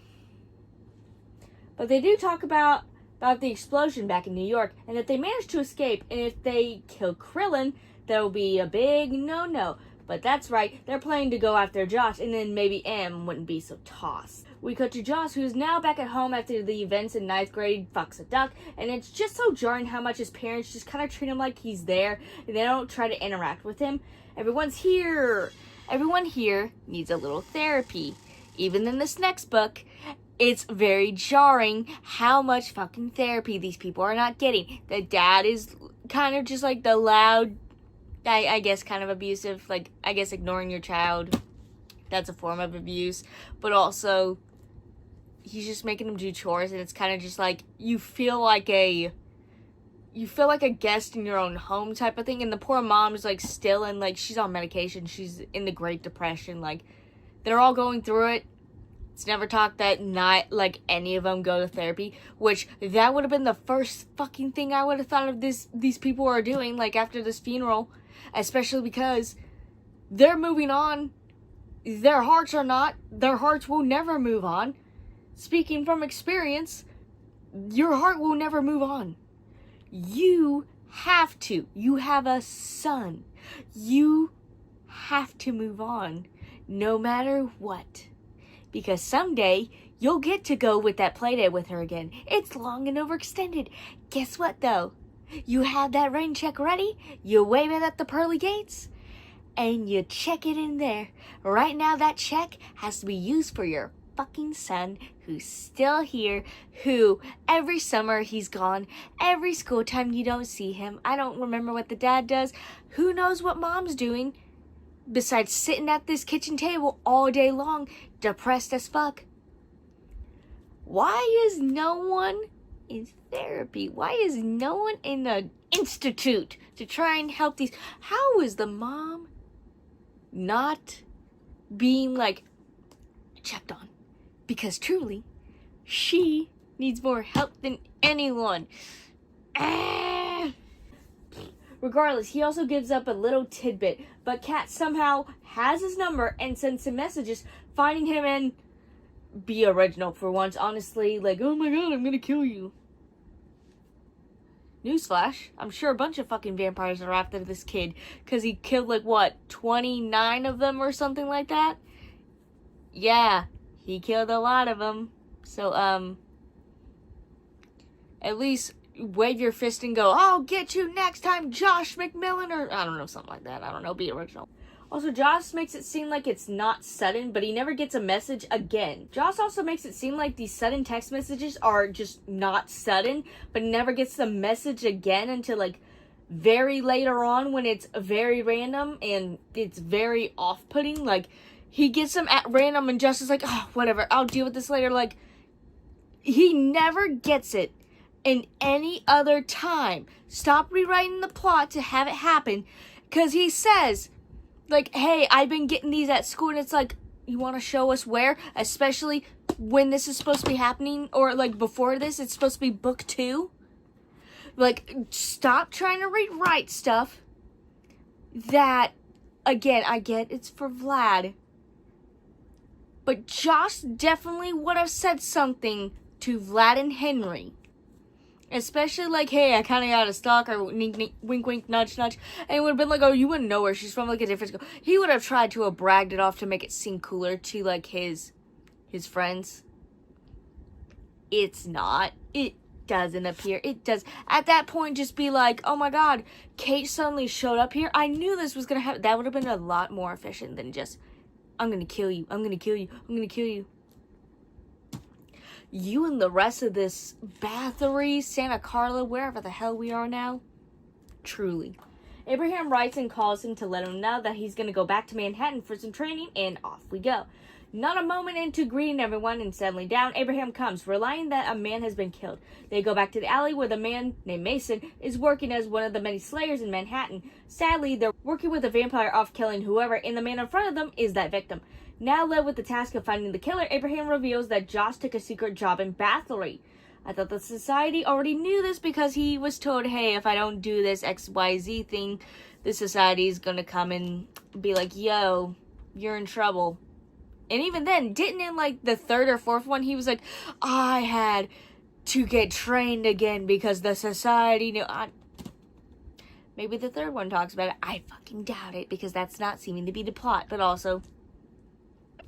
But they do talk about the explosion back in New York, and if they manage to escape, and if they kill Krillin, there will be a big no-no. But that's right, they're planning to go after Josh, and then maybe M wouldn't be so tossed. We cut to Josh, who's now back at home after the events in 9th grade, fucks a duck, and it's just so jarring how much his parents just kind of treat him like he's there, and they don't try to interact with him. Everyone here needs a little therapy. Even in this next book, it's very jarring how much fucking therapy these people are not getting. The dad is kind of just like the loud, I guess kind of abusive, like, I guess ignoring your child. That's a form of abuse. But also, he's just making them do chores, and it's kind of just like, you feel like a guest in your own home type of thing. And the poor mom is like still in, like, she's on medication. She's in the Great Depression. Like, they're all going through it. It's never talked that not, like, any of them go to therapy, which that would have been the first fucking thing I would have thought of these people are doing, like, after this funeral, especially because they're moving on. Their hearts are not. Their hearts will never move on. Speaking from experience, your heart will never move on. You have to. You have a son. You have to move on, no matter what. Because someday, you'll get to go with that playdate with her again. It's long and overextended. Guess what, though? You have that rain check ready, you wave it at the pearly gates, and you check it in there. Right now, that check has to be used for your fucking son, who's still here, who every summer he's gone, every school time you don't see him. I don't remember what the dad does. Who knows what mom's doing? Besides sitting at this kitchen table all day long, depressed as fuck. Why is no one in therapy? Why is no one in the institute to try and help these? How is the mom not being, like, checked on? Because truly, she needs more help than anyone. Regardless, he also gives up a little tidbit, but Kat somehow has his number and sends him messages, finding him and be original for once, honestly, like, oh my god, I'm gonna kill you. Newsflash, I'm sure a bunch of fucking vampires are after this kid, because he killed, like, what, 29 of them or something like that? Yeah, he killed a lot of them. So, at least wave your fist and go, I'll get you next time, Josh McMillan, or I don't know, something like that. I don't know, be original. Also, Joss makes it seem like it's not sudden, but he never gets a message again. Joss also makes it seem like these sudden text messages are just not sudden, but never gets the message again until like very later on when it's very random and it's very off-putting. Like, he gets them at random and Joss is like, oh, whatever, I'll deal with this later. Like, he never gets it in any other time. Stop rewriting the plot to have it happen, because he says, like, hey, I've been getting these at school, and it's like, you want to show us where? Especially when this is supposed to be happening, or, like, before this, it's supposed to be book 2. Like, stop trying to rewrite stuff that, again, I get it's for Vlad, but Joss definitely would have said something to Vlad and Henry. Especially like, hey, I kind of got a stalker, wink, wink, nudge, nudge. And it would have been like, oh, you wouldn't know where she's from, like a different school. He would have tried to have bragged it off to make it seem cooler to, like, his friends. It's not. It doesn't appear. It does. At that point, just be like, oh my god, Kate suddenly showed up here. I knew this was going to happen. That would have been a lot more efficient than just, I'm going to kill you. I'm going to kill you. I'm going to kill you. You and the rest of this Bathory, Santa Carla, wherever the hell we are now. Truly. Abraham writes and calls him to let him know that he's going to go back to Manhattan for some training, and off we go. Not a moment into greeting everyone and settling down, Abraham comes, relying that a man has been killed. They go back to the alley where the man named Mason is working as one of the many slayers in Manhattan. Sadly, they're working with a vampire off killing whoever, and the man in front of them is that victim. Now led with the task of finding the killer, Abraham reveals that Joss took a secret job in Bathory. I thought the society already knew this because he was told, hey, if I don't do this XYZ thing, the society is going to come and be like, yo, you're in trouble. And even then, didn't in like the third or fourth one, he was like, I had to get trained again because the society knew. Maybe the third one talks about it. I fucking doubt it because that's not seeming to be the plot. But also,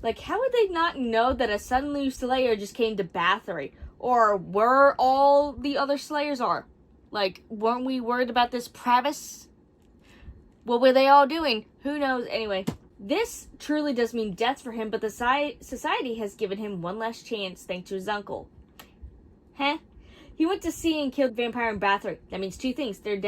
like, how would they not know that a sudden new Slayer just came to Bathory? Or where all the other Slayers are? Like, weren't we worried about this Pravis? What were they all doing? Who knows? Anyway, this truly does mean death for him, but the society has given him one last chance thanks to his uncle. Huh? He went to sea and killed vampire in Bathory. That means two things. There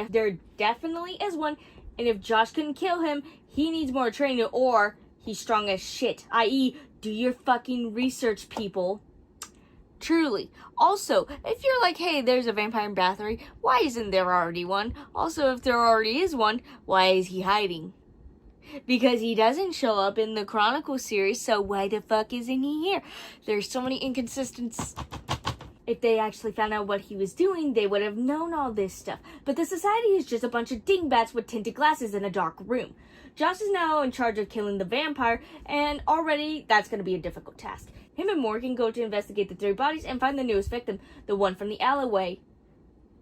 definitely is one, and if Josh couldn't kill him, he needs more training, or he's strong as shit. I.e., do your fucking research, people. Truly. Also, if you're like, hey, there's a vampire in Bathory, why isn't there already one? Also, if there already is one, why is he hiding? Because he doesn't show up in the Chronicles series, so why the fuck isn't he here? There's so many inconsistencies. If they actually found out what he was doing, they would have known all this stuff. But the society is just a bunch of dingbats with tinted glasses in a dark room. Josh is now in charge of killing the vampire, and already that's going to be a difficult task. Him and Morgan go to investigate the 3 bodies and find the newest victim, the one from the alleyway,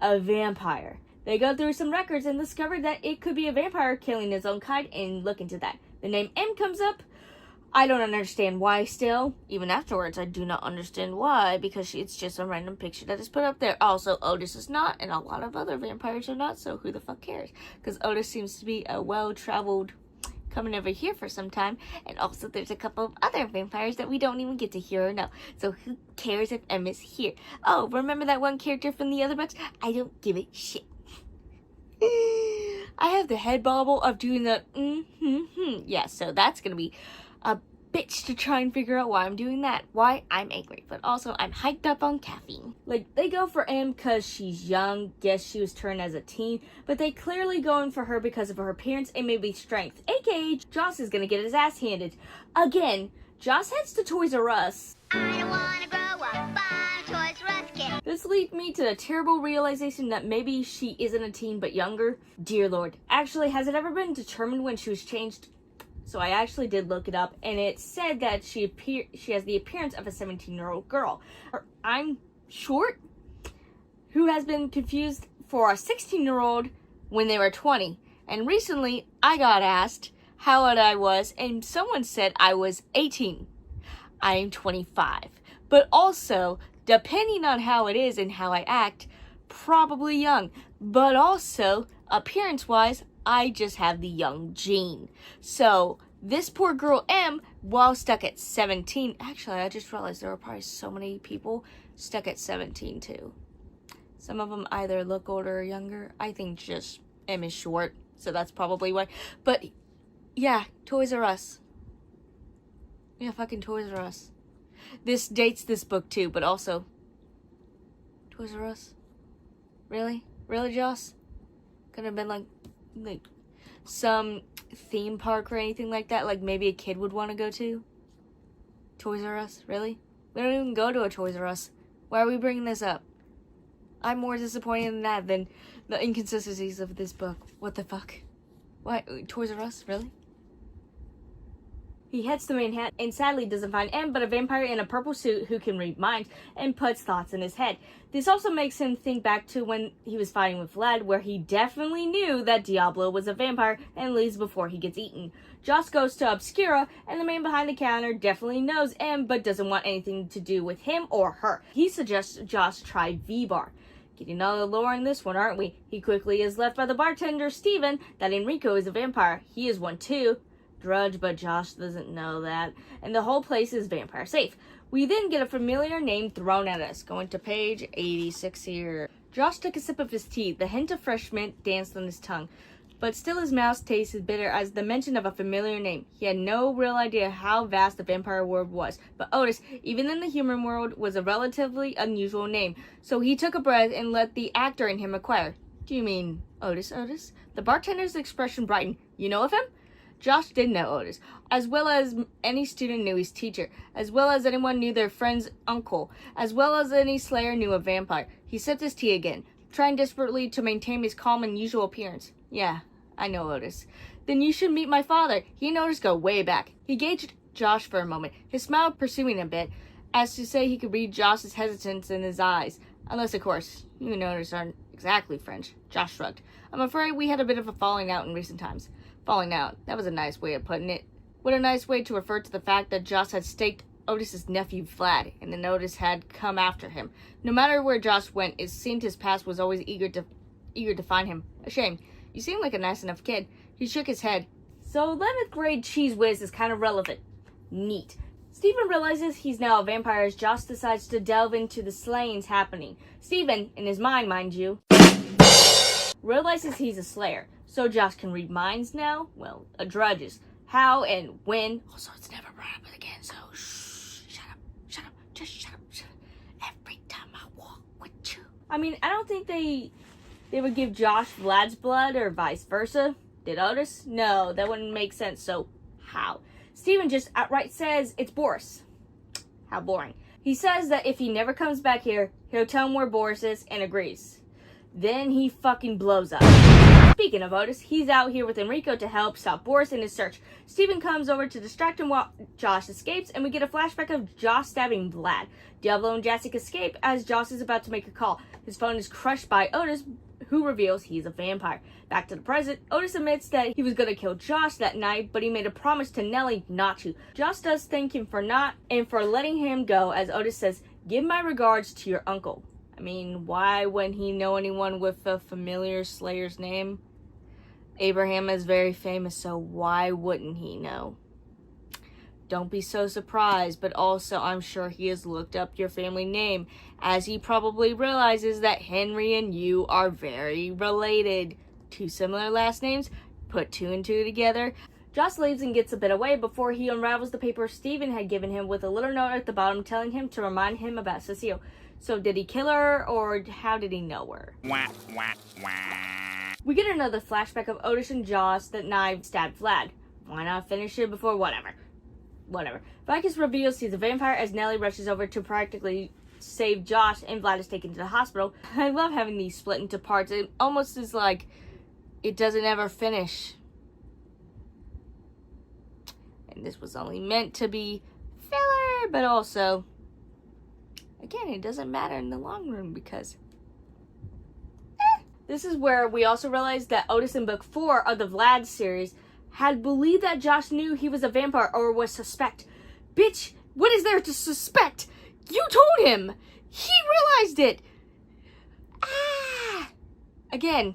a vampire. They go through some records and discover that it could be a vampire killing his own kind, and look into that. The name M comes up. I don't understand why still. Even afterwards, I do not understand why, because it's just a random picture that is put up there. Also, Otis is not, and a lot of other vampires are not, so who the fuck cares? Because Otis seems to be a well-traveled coming over here for some time, and also there's a couple of other vampires that we don't even get to hear or know, so who cares if M is here? Oh, remember that one character from the other books? I don't give a shit. I have the head bobble of doing the yeah, so that's gonna be a bitch to try and figure out why I'm doing that. Why? I'm angry, but also I'm hyped up on caffeine. Like, they go for M because she's young, guess she was turned as a teen, but they clearly going for her because of her appearance and maybe strength, aka Joss is gonna get his ass handed. Again, Joss heads to Toys R Us. I don't wanna grow up, I'm a Toys R Us kid. This leads me to the terrible realization that maybe she isn't a teen but younger. Dear Lord, actually, has it ever been determined when she was changed? So I actually did look it up, and it said that she has the appearance of a 17-year-old girl. I'm short, who has been confused for a 16-year-old when they were 20. And recently, I got asked how old I was, and someone said I was 18. I am 25. But also, depending on how it is and how I act, probably young. But also, appearance-wise, I just have the young gene. So this poor girl M, while stuck at 17, actually I just realized there are probably so many people stuck at 17 too. Some of them either look older or younger. I think just M is short, so that's probably why. But yeah, Toys R Us. Yeah, fucking Toys R Us. This dates this book too, but also Toys R Us. Really? Really, Joss? Could have been like some theme park or anything like that, like maybe a kid would want to go to. Toys R Us? Really? We don't even go to a Toys R Us. Why are we bringing this up? I'm more disappointed in that than the inconsistencies of this book. What the fuck? Why? Toys R Us? Really? He heads to Manhattan and sadly doesn't find M, but a vampire in a purple suit who can read minds and puts thoughts in his head. This also makes him think back to when he was fighting with Vlad, where he definitely knew that Diablo was a vampire and leaves before he gets eaten. Joss goes to Obscura, and the man behind the counter definitely knows M, but doesn't want anything to do with him or her. He suggests Joss try V-Bar. Getting all the lore in this one, aren't we? He quickly is left by the bartender, Steven, that Enrico is a vampire. He is one too. Drudge, but Josh doesn't know that. And the whole place is vampire safe. We then get a familiar name thrown at us. Going to page 86 here. Josh took a sip of his tea. The hint of fresh mint danced on his tongue. But still his mouth tasted bitter as the mention of a familiar name. He had no real idea how vast the vampire world was. But Otis, even in the human world, was a relatively unusual name. So he took a breath and let the actor in him inquire. Do you mean Otis? The bartender's expression brightened. You know of him? Josh did know Otis, as well as any student knew his teacher, as well as anyone knew their friend's uncle, as well as any Slayer knew a vampire. He sipped his tea again, trying desperately to maintain his calm and usual appearance. Yeah, I know Otis. Then you should meet my father. He and Otis go way back. He gauged Josh for a moment, his smile pursuing a bit, as to say he could read Josh's hesitance in his eyes. Unless, of course, you and Otis aren't exactly French. Josh shrugged. I'm afraid we had a bit of a falling out in recent times. Falling out. That was a nice way of putting it. What a nice way to refer to the fact that Josh had staked Otis's nephew Vlad, and then Otis had come after him. No matter where Josh went, it seemed his past was always eager to find him. A shame. You seem like a nice enough kid. He shook his head. So 11th grade cheese whiz is kind of relevant. Neat. Steven realizes he's now a vampire as Josh decides to delve into the slayings happening. Steven, in his mind you, realizes he's a Slayer. So Josh can read minds now? Well, a Drudge's. How and when. Also, it's never brought up again, so shh. Shut up. Just shut up. Every time I walk with you. I mean, I don't think they would give Josh Vlad's blood or vice versa. Did Otis? No, that wouldn't make sense, so how? Steven just outright says it's Boris. How boring. He says that if he never comes back here, he'll tell him where Boris is and agrees. Then he fucking blows up. Speaking of Otis, he's out here with Enrico to help stop Boris in his search. Steven comes over to distract him while Josh escapes, and we get a flashback of Josh stabbing Vlad. Diablo and Jacek escape as Josh is about to make a call. His phone is crushed by Otis, who reveals he's a vampire. Back to the present, Otis admits that he was going to kill Josh that night, but he made a promise to Nellie not to. Josh does thank him for not, and for letting him go, as Otis says, "Give my regards to your uncle." I mean, why wouldn't he know anyone with a familiar Slayer's name? Abraham is very famous, so why wouldn't he know? Don't be so surprised, but also I'm sure he has looked up your family name, as he probably realizes that Henry and you are very related. Two similar last names, put two and two together. Josh leaves and gets a bit away before he unravels the paper Steven had given him with a little note at the bottom telling him to remind him about Cecile. So did he kill her, or how did he know her? We get another flashback of Otis and Josh that knife stabbed Vlad. Why not finish it before whatever? Vicus reveals he's a vampire as Nellie rushes over to practically save Josh, and Vlad is taken to the hospital. I love having these split into parts. It almost is like it doesn't ever finish. And this was only meant to be filler, but also, again, it doesn't matter in the long run because This is where we also realized that Otis in book 4 of the Vlad series had believed that Josh knew he was a vampire or was suspect. Bitch, what is there to suspect? You told him! He realized it! Again,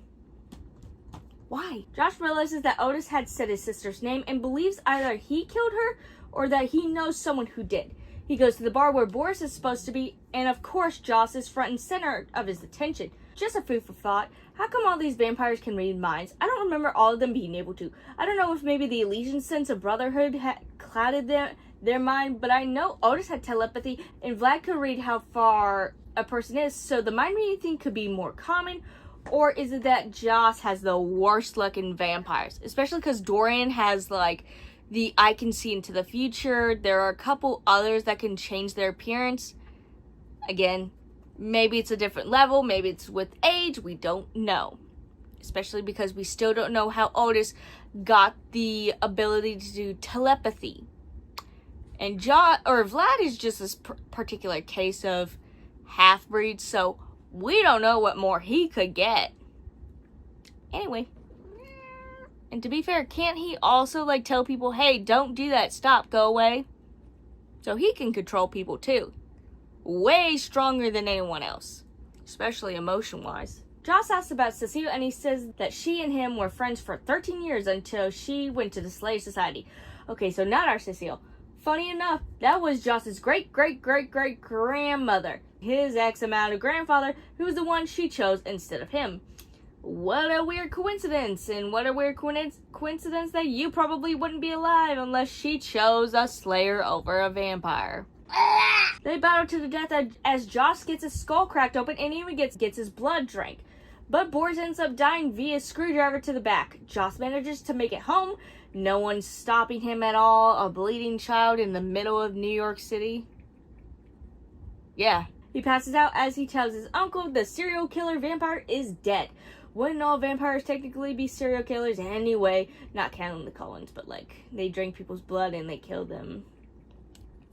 Why? Josh realizes that Otis had said his sister's name and believes either he killed her or that he knows someone who did. He goes to the bar where Boris is supposed to be, and of course Joss is front and center of his attention. Just a food for thought. How come all these vampires can read minds? I don't remember all of them being able to. I don't know if maybe the Elysian sense of brotherhood had clouded their mind, but I know Otis had telepathy, and Vlad could read how far a person is, so the mind reading thing could be more common. Or is it that Joss has the worst luck in vampires? Especially because Dorian has, like, the I can see into the future. There are a couple others that can change their appearance. Again, maybe it's a different level. Maybe it's with age. We don't know. Especially because we still don't know how Otis got the ability to do telepathy. And Vlad is just this particular case of half-breed, so we don't know what more he could get. Anyway. And to be fair, can't he also, like, tell people, hey, don't do that, stop, go away? So he can control people, too. Way stronger than anyone else. Especially emotion-wise. Joss asks about Cecile, and he says that she and him were friends for 13 years until she went to the Slayer Society. Okay, so not our Cecile. Funny enough, that was Joss's great-great-great-great-grandmother. His ex-amount of grandfather, who was the one she chose instead of him. What a weird coincidence, and what a weird coincidence that you probably wouldn't be alive unless she chose a Slayer over a vampire. They battle to the death as Joss gets his skull cracked open and even gets his blood drank. But Boris ends up dying via screwdriver to the back. Joss manages to make it home. No one's stopping him at all. A bleeding child in the middle of New York City. Yeah. He passes out as he tells his uncle the serial killer vampire is dead. Wouldn't all vampires technically be serial killers anyway? Not counting the Cullens, but like, they drink people's blood and they kill them.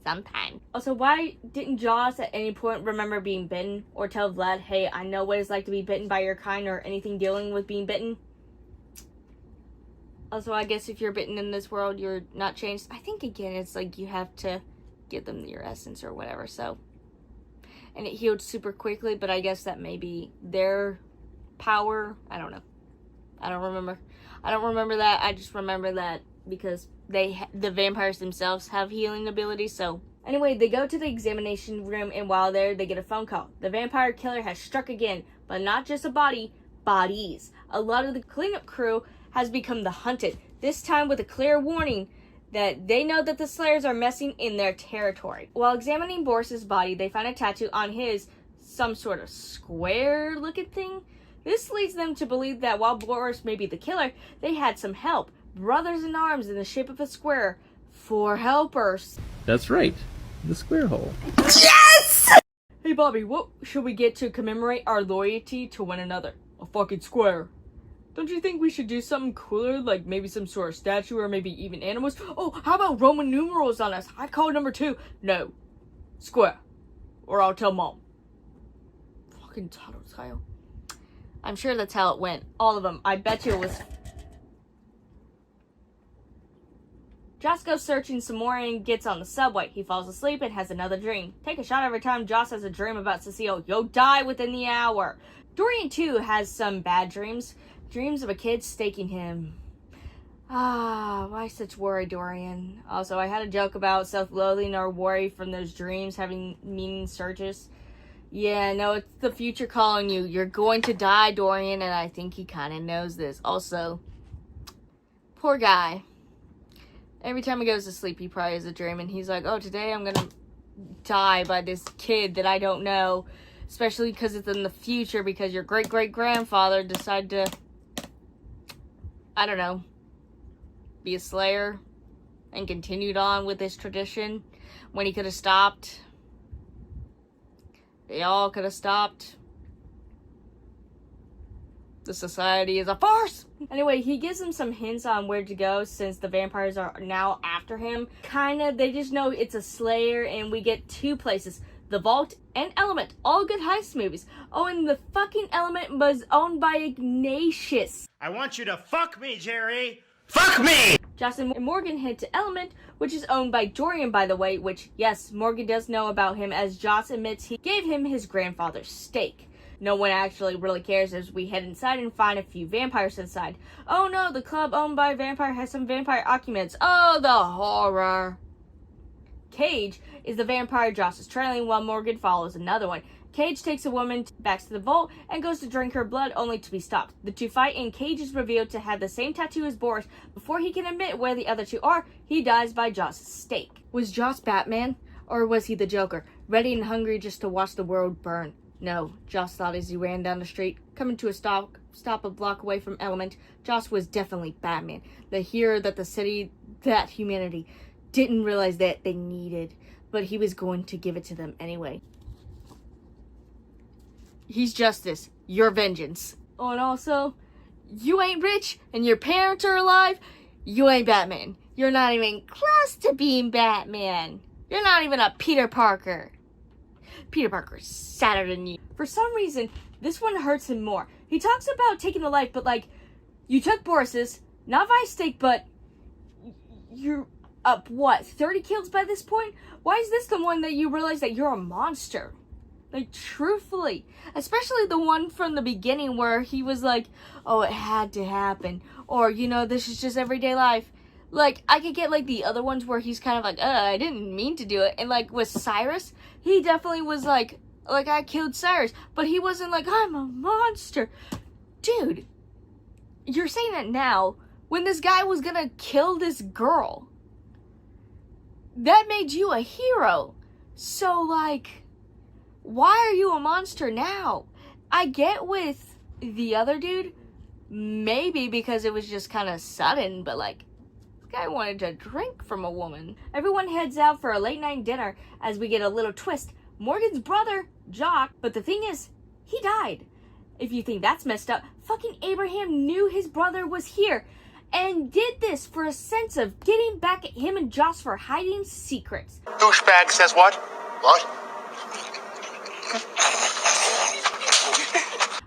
Sometimes. Also, why didn't Joss at any point remember being bitten? Or tell Vlad, hey, I know what it's like to be bitten by your kind or anything dealing with being bitten? Also, I guess if you're bitten in this world, you're not changed. I think, again, it's like you have to give them your essence or whatever, so. And it healed super quickly, but I guess that may be their power. I don't know. I don't remember that. I just remember that because the vampires themselves have healing abilities, so. Anyway, they go to the examination room, and while there, they get a phone call. The vampire killer has struck again, but not just a body, bodies. A lot of the cleanup crew has become the hunted, this time with a clear warning that they know that the Slayers are messing in their territory. While examining Boris's body, they find a tattoo on his, some sort of square-looking thing. This leads them to believe that while Boris may be the killer, they had some help. Brothers in arms in the shape of a square. 4 helpers. That's right. The square hole. Yes! Hey Bobby, what should we get to commemorate our loyalty to one another? A fucking square. Don't you think we should do something cooler, like maybe some sort of statue or maybe even animals? Oh, how about Roman numerals on us? I'd call number 2. No. Square. Or I'll tell Mom. Fucking Kyle. I'm sure that's how it went. All of them. I bet you it was. Joss goes searching some more and gets on the subway. He falls asleep and has another dream. Take a shot every time Joss has a dream about Cecile. You'll die within the hour. Dorian, too, has some bad dreams. Dreams of a kid staking him. Why such worry, Dorian? Also, I had a joke about self-loathing or worry from those dreams having meaning surges. Yeah, no, it's the future calling you. You're going to die, Dorian, and I think he kind of knows this. Also, poor guy. Every time he goes to sleep, he probably has a dream, and he's like, oh, today I'm gonna die by this kid that I don't know. Especially because it's in the future, because your great-great-grandfather decided to, I don't know, be a Slayer and continued on with this tradition when he could have stopped. They all could have stopped. The society is a farce! Anyway, he gives them some hints on where to go since the vampires are now after him. Kinda, they just know it's a Slayer, and we get 2 places. The Vault and Element. All good heist movies. Oh, and the fucking Element was owned by Ignatius. I want you to fuck me, Jerry! Fuck me! Joss and Morgan head to Element, which is owned by Dorian, by the way, which, yes, Morgan does know about him as Joss admits he gave him his grandfather's stake. no one actually really cares as we head inside and find a few vampires inside. Oh no, the club owned by a vampire has some vampire occupants. Oh, the horror. Cage is the vampire Joss is trailing while Morgan follows another one. Cage takes a woman back to the vault and goes to drink her blood only to be stopped. The two fight and Cage is revealed to have the same tattoo as Boris. Before he can admit where the other two are, he dies by Joss's stake. Was Joss Batman? Or was he the Joker, ready and hungry just to watch the world burn? No, Joss thought as he ran down the street, coming to a stop a block away from Element. Joss was definitely Batman, the hero that the city, that humanity, didn't realize that they needed, but he was going to give it to them anyway. He's justice, your vengeance. Oh, and also, you ain't rich and your parents are alive, you ain't Batman. You're not even close to being Batman. You're not even a Peter Parker. Peter Parker's sadder than you. For some reason, this one hurts him more. He talks about taking the life, but like, you took Boris's, not by stake, but you're up, what, 30 kills by this point? Why is this the one that you realize that you're a monster? Like, truthfully. Especially the one from the beginning where he was like, oh, it had to happen. Or, you know, this is just everyday life. Like, I could get, like, the other ones where he's kind of like, I didn't mean to do it. And, like, with Cyrus, he definitely was like, I killed Cyrus. But he wasn't like, I'm a monster. Dude, you're saying that now when this guy was gonna kill this girl. That made you a hero. So, like, why are you a monster now? I get with the other dude, maybe because it was just kind of sudden, but, like, guy wanted to drink from a woman. Everyone heads out for a late night dinner as we get a little twist. Morgan's brother, Jock, but the thing is, he died. If you think that's messed up, fucking Abraham knew his brother was here and did this for a sense of getting back at him and Joss for hiding secrets. Douchebag says what? What?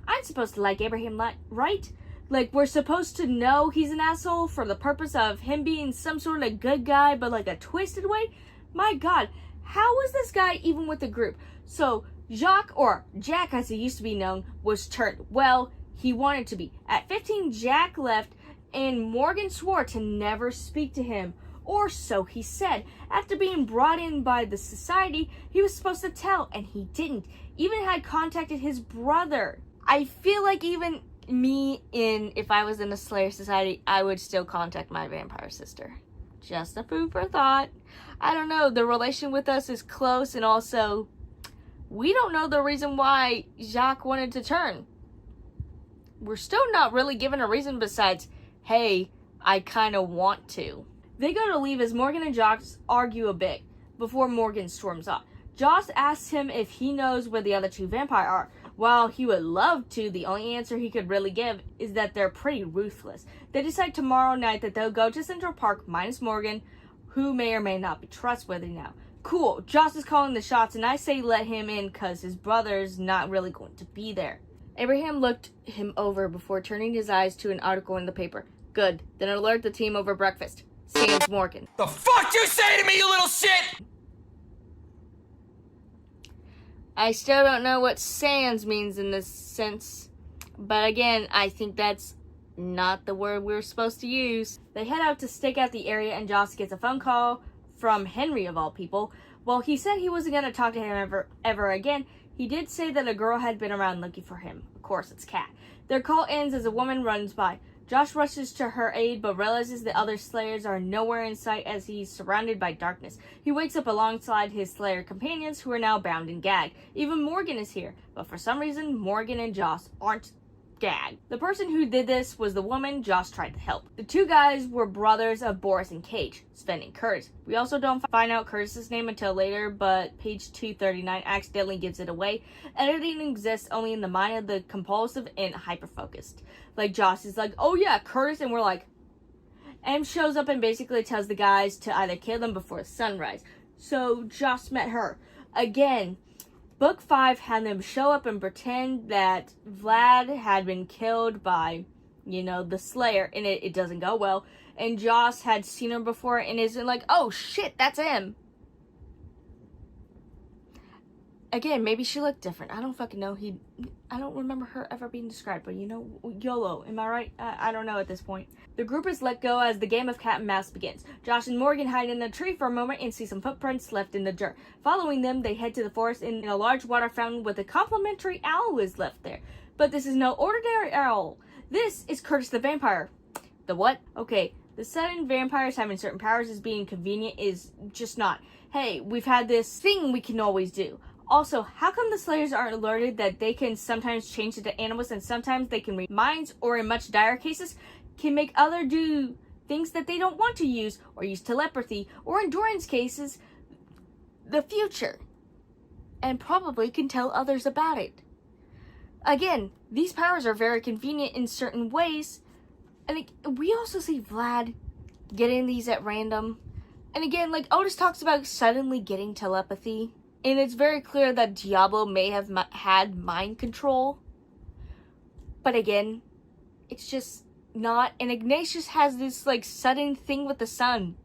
I'm supposed to like Abraham, right? Like, we're supposed to know he's an asshole for the purpose of him being some sort of good guy, but like a twisted way? My god, how was this guy even with the group? So, Jacques, or Jack as he used to be known, was turned. Well, he wanted to be. At 15, Jack left, and Morgan swore to never speak to him. Or so he said. After being brought in by the society, he was supposed to tell, and he didn't. Even had contacted his brother. I feel like even if I was in a Slayer society, I would still contact my vampire sister. Just a food for thought. I don't know, the relation with us is close, and also, we don't know the reason why Jacques wanted to turn. We're still not really given a reason besides, hey, I kind of want to. They go to leave as Morgan and Jacques argue a bit before Morgan storms off. Joss asks him if he knows where the other two vampires are. While he would love to, the only answer he could really give is that they're pretty ruthless. They decide tomorrow night that they'll go to Central Park minus Morgan, who may or may not be trustworthy now. Cool, Joss is calling the shots, and I say let him in because his brother's not really going to be there. Abraham looked him over before turning his eyes to an article in the paper. Good, then alert the team over breakfast. Sans Morgan. The fuck you say to me, you little shit? I still don't know what sans means in this sense, but again, I think that's not the word we're supposed to use. They head out to stake out the area, and Joss gets a phone call from Henry of all people. Well, he said he wasn't going to talk to him ever again. He did say that a girl had been around looking for him. Of course, it's Kat. Their call ends as a woman runs by. Josh rushes to her aid, but realizes the other Slayers are nowhere in sight as he's surrounded by darkness. He wakes up alongside his Slayer companions, who are now bound and gagged. Even Morgan is here, but for some reason, Morgan and Joss aren't gagged. The person who did this was the woman Joss tried to help. The two guys were brothers of Boris and Cage, Sven and Curtis. We also don't find out Curtis's name until later, but page 239 accidentally gives it away. Editing exists only in the mind of the compulsive and hyper-focused. Like, Joss is like, oh yeah, Curtis, and we're like, M shows up and basically tells the guys to either kill them before sunrise. So Joss met her. Again, Book 5 had them show up and pretend that Vlad had been killed by, the Slayer, and it doesn't go well. And Joss had seen her before and isn't like, oh shit, that's him. Again, maybe she looked different. I don't fucking know. I don't remember her ever being described, but you know, YOLO. Am I right? I don't know at this point. The group is let go as the game of cat and mouse begins. Josh and Morgan hide in a tree for a moment and see some footprints left in the dirt. Following them, they head to the forest and a large water fountain with a complimentary owl is left there. But this is no ordinary owl. This is Curtis the vampire. The what? Okay, the sudden vampires having certain powers as being convenient is just not. Hey, we've had this thing we can always do. Also, how come the Slayers aren't alerted that they can sometimes change into animals and sometimes they can read minds, or in much dire cases, can make others do things that they don't want to use, or use telepathy, or in Dorian's cases, the future, and probably can tell others about it. Again, these powers are very convenient in certain ways, and we also see Vlad getting these at random. And again, like Otis talks about suddenly getting telepathy. And it's very clear that Diablo may have had mind control. But again, it's just not. And Ignatius has this like sudden thing with the sun.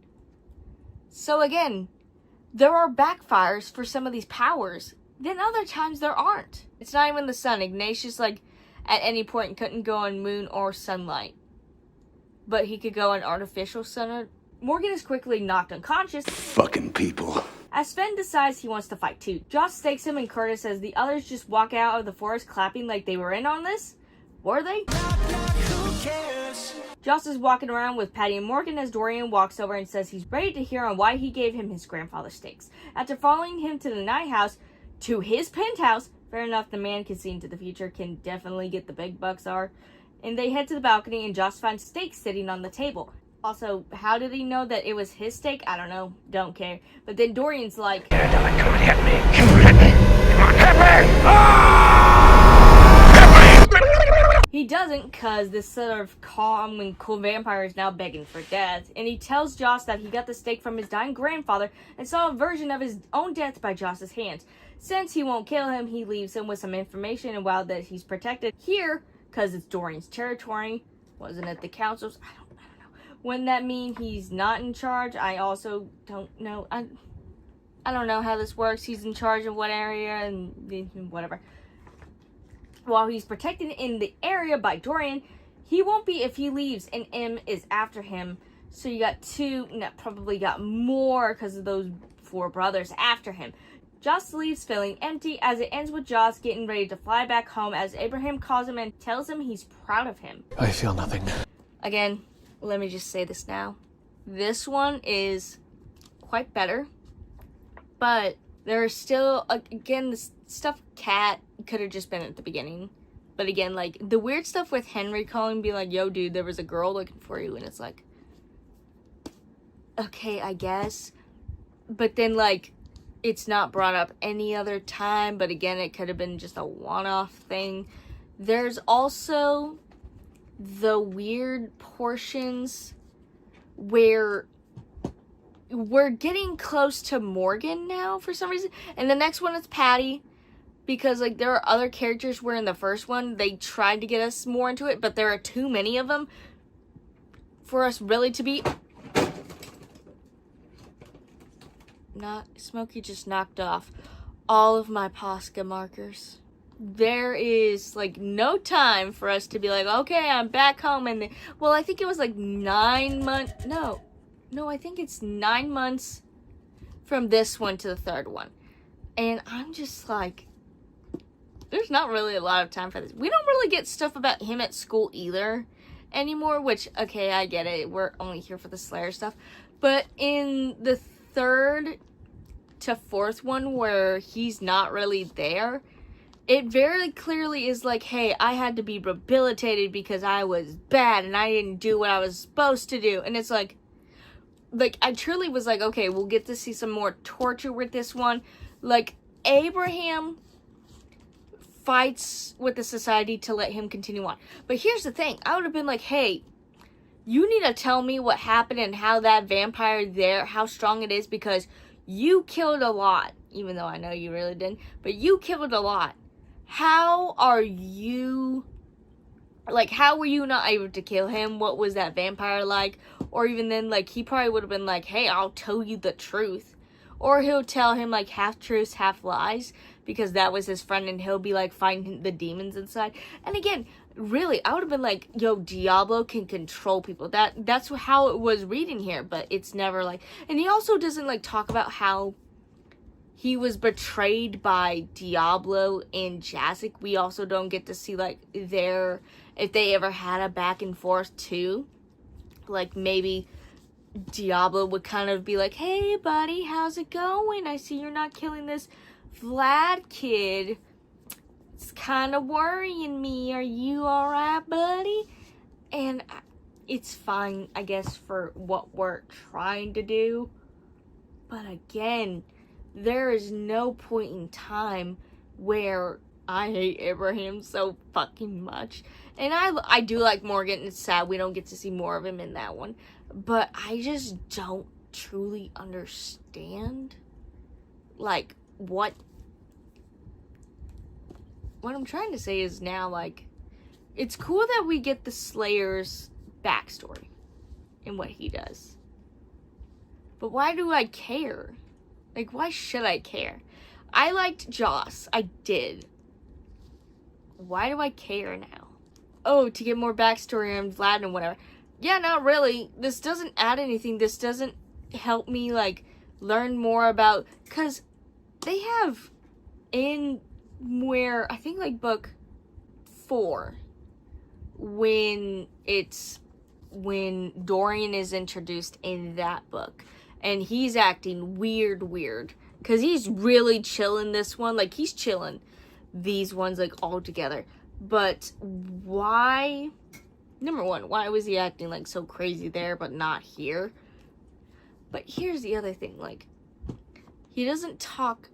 So again, there are backfires for some of these powers. Then other times there aren't. It's not even the sun. Ignatius like at any point couldn't go on moon or sunlight. But he could go on artificial sun. Morgan is quickly knocked unconscious. Fucking people. As Sven decides he wants to fight too. Josh stakes him and Curtis as the others just walk out of the forest clapping like they were in on this. Were they? Josh is walking around with Patty and Morgan as Dorian walks over and says he's ready to hear on why he gave him his grandfather's stakes. After following him to the night house, to his penthouse, fair enough, the man can see into the future, can definitely get the big bucks are. And they head to the balcony and Josh finds steaks sitting on the table. Also, how did he know that it was his steak? I don't know. Don't care. But then Dorian's like, Come on, hit me. Come on, hit me. Come on, hit me. he doesn't, cause this sort of calm and cool vampire is now begging for death. And he tells Josh that he got the steak from his dying grandfather and saw a version of his own death by Josh's hands. Since he won't kill him, he leaves him with some information and while that he's protected here, cause it's Dorian's territory. Wasn't it the council's? I don't know. Wouldn't that mean he's not in charge? I also don't know. I don't know how this works. He's in charge of what area and whatever. While he's protected in the area by Dorian, he won't be if he leaves and M is after him. So you got two, no, probably got more because of those 4 brothers after him. Josh leaves feeling empty as it ends with Josh getting ready to fly back home as Abraham calls him and tells him he's proud of him. I feel nothing. Again, let me just say this now. This one is quite better. But there is still, again, the stuff Cat could have just been at the beginning. But again, like, the weird stuff with Henry calling, being like, yo, dude, there was a girl looking for you. And it's like, okay, I guess. But then, like, it's not brought up any other time. But again, it could have been just a one-off thing. There's also the weird portions where we're getting close to Morgan now for some reason. And the next one is Patty. Because, like, there are other characters where in the first one they tried to get us more into it. But there are too many of them for us really to be... Smokey just knocked off all of my Posca markers. There is, like, no time for us to be like, okay, I'm back home. And well, I think it was like 9 months. No, I think it's 9 months from this one to the third one. And I'm just like, there's not really a lot of time for this. We don't really get stuff about him at school either anymore, which, okay, I get it. We're only here for the Slayer stuff. But in the 3rd to 4th one where he's not really there, it very clearly is like, hey, I had to be rehabilitated because I was bad and I didn't do what I was supposed to do. And it's like I truly was like, okay, we'll get to see some more torture with this one. Like, Abraham fights with the society to let him continue on. But here's the thing. I would have been like, hey, you need to tell me what happened and how that vampire there, how strong it is, because you killed a lot. Even though I know you really didn't. But you killed a lot. How are you... Like, how were you not able to kill him? What was that vampire like? Or even then, like, he probably would have been like, hey, I'll tell you the truth. Or he'll tell him, like, half truths, half lies. because that was his friend, and he'll be like fighting the demons inside. And again, really, I would have been like, yo, Diablo can control people. That's how it was reading here, but it's never like. And he also doesn't like talk about how he was betrayed by Diablo and Jazik. We also don't get to see like if they ever had a back and forth too. Like maybe Diablo would kind of be like, hey buddy, how's it going? I see you're not killing this Vlad kid. It's kind of worrying me. Are you alright, buddy? And it's fine, I guess, for what we're trying to do. But again, there is no point in time where I hate Abraham so fucking much. And I do like Morgan. It's sad we don't get to see more of him in that one. But I just don't truly understand, like, what I'm trying to say is now, like, it's cool that we get the Slayer's backstory and what he does. But why do I care? Like, why should I care? I liked Joss. I did. Why do I care now? Oh, to get more backstory on Vlad and whatever. Yeah, not really. This doesn't add anything. This doesn't help me, like, learn more about... Because they have in where, I think, like, book 4, when Dorian is introduced in that book. And he's acting weird. Because he's really chilling this one. Like, he's chilling these ones, like, all together. But why... Number one, why was he acting, like, so crazy there, but not here? But here's the other thing, like, he doesn't talk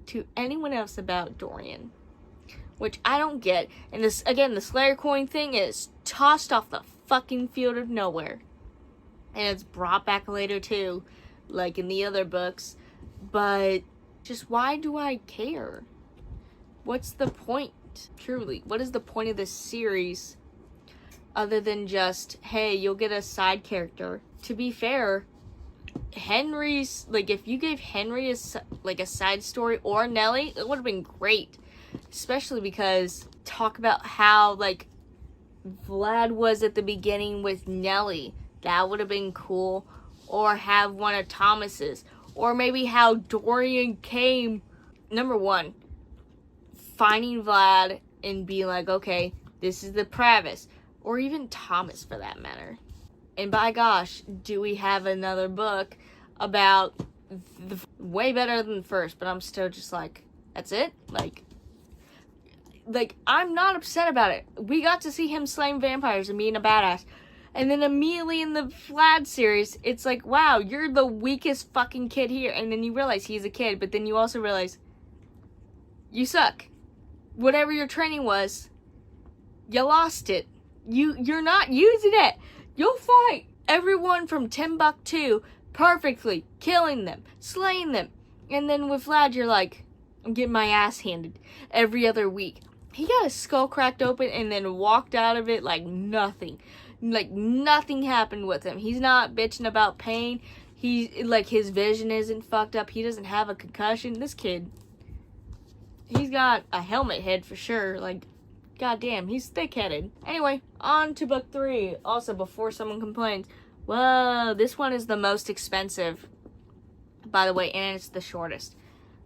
to anyone else about Dorian. Which I don't get. And this, again, the Slayer coin thing is tossed off the fucking field of nowhere. And it's brought back later, too. Like in the other books. But just why do I care? What's the point? Truly, what is the point of this series other than just, hey, you'll get a side character? To be fair, Henry's, like, if you gave Henry a side story, or Nellie, it would have been great. Especially because, talk about how, like, Vlad was at the beginning with Nellie. That would have been cool. Or have one of Thomas's. Or maybe how Dorian came, number one, finding Vlad and being like, okay, this is the Pravis. Or even Thomas, for that matter. And by gosh, do we have another book about way better than the first, but I'm still just like, that's it? Like, I'm not upset about it. We got to see him slaying vampires and being a badass. And then immediately in the Vlad series, it's like, wow, you're the weakest fucking kid here. And then you realize he's a kid, but then you also realize, you suck. Whatever your training was, you lost it. You're not using it. You'll fight everyone from Timbuktu perfectly, killing them, slaying them. And then with Vlad, you're like, I'm getting my ass handed every other week. He got his skull cracked open and then walked out of it like nothing. Like, nothing happened with him. He's not bitching about pain. Like, his vision isn't fucked up. He doesn't have a concussion. This kid, he's got a helmet head for sure. Like, goddamn, he's thick-headed. Anyway, on to book 3. Also, before someone complains, whoa, this one is the most expensive, by the way, and it's the shortest.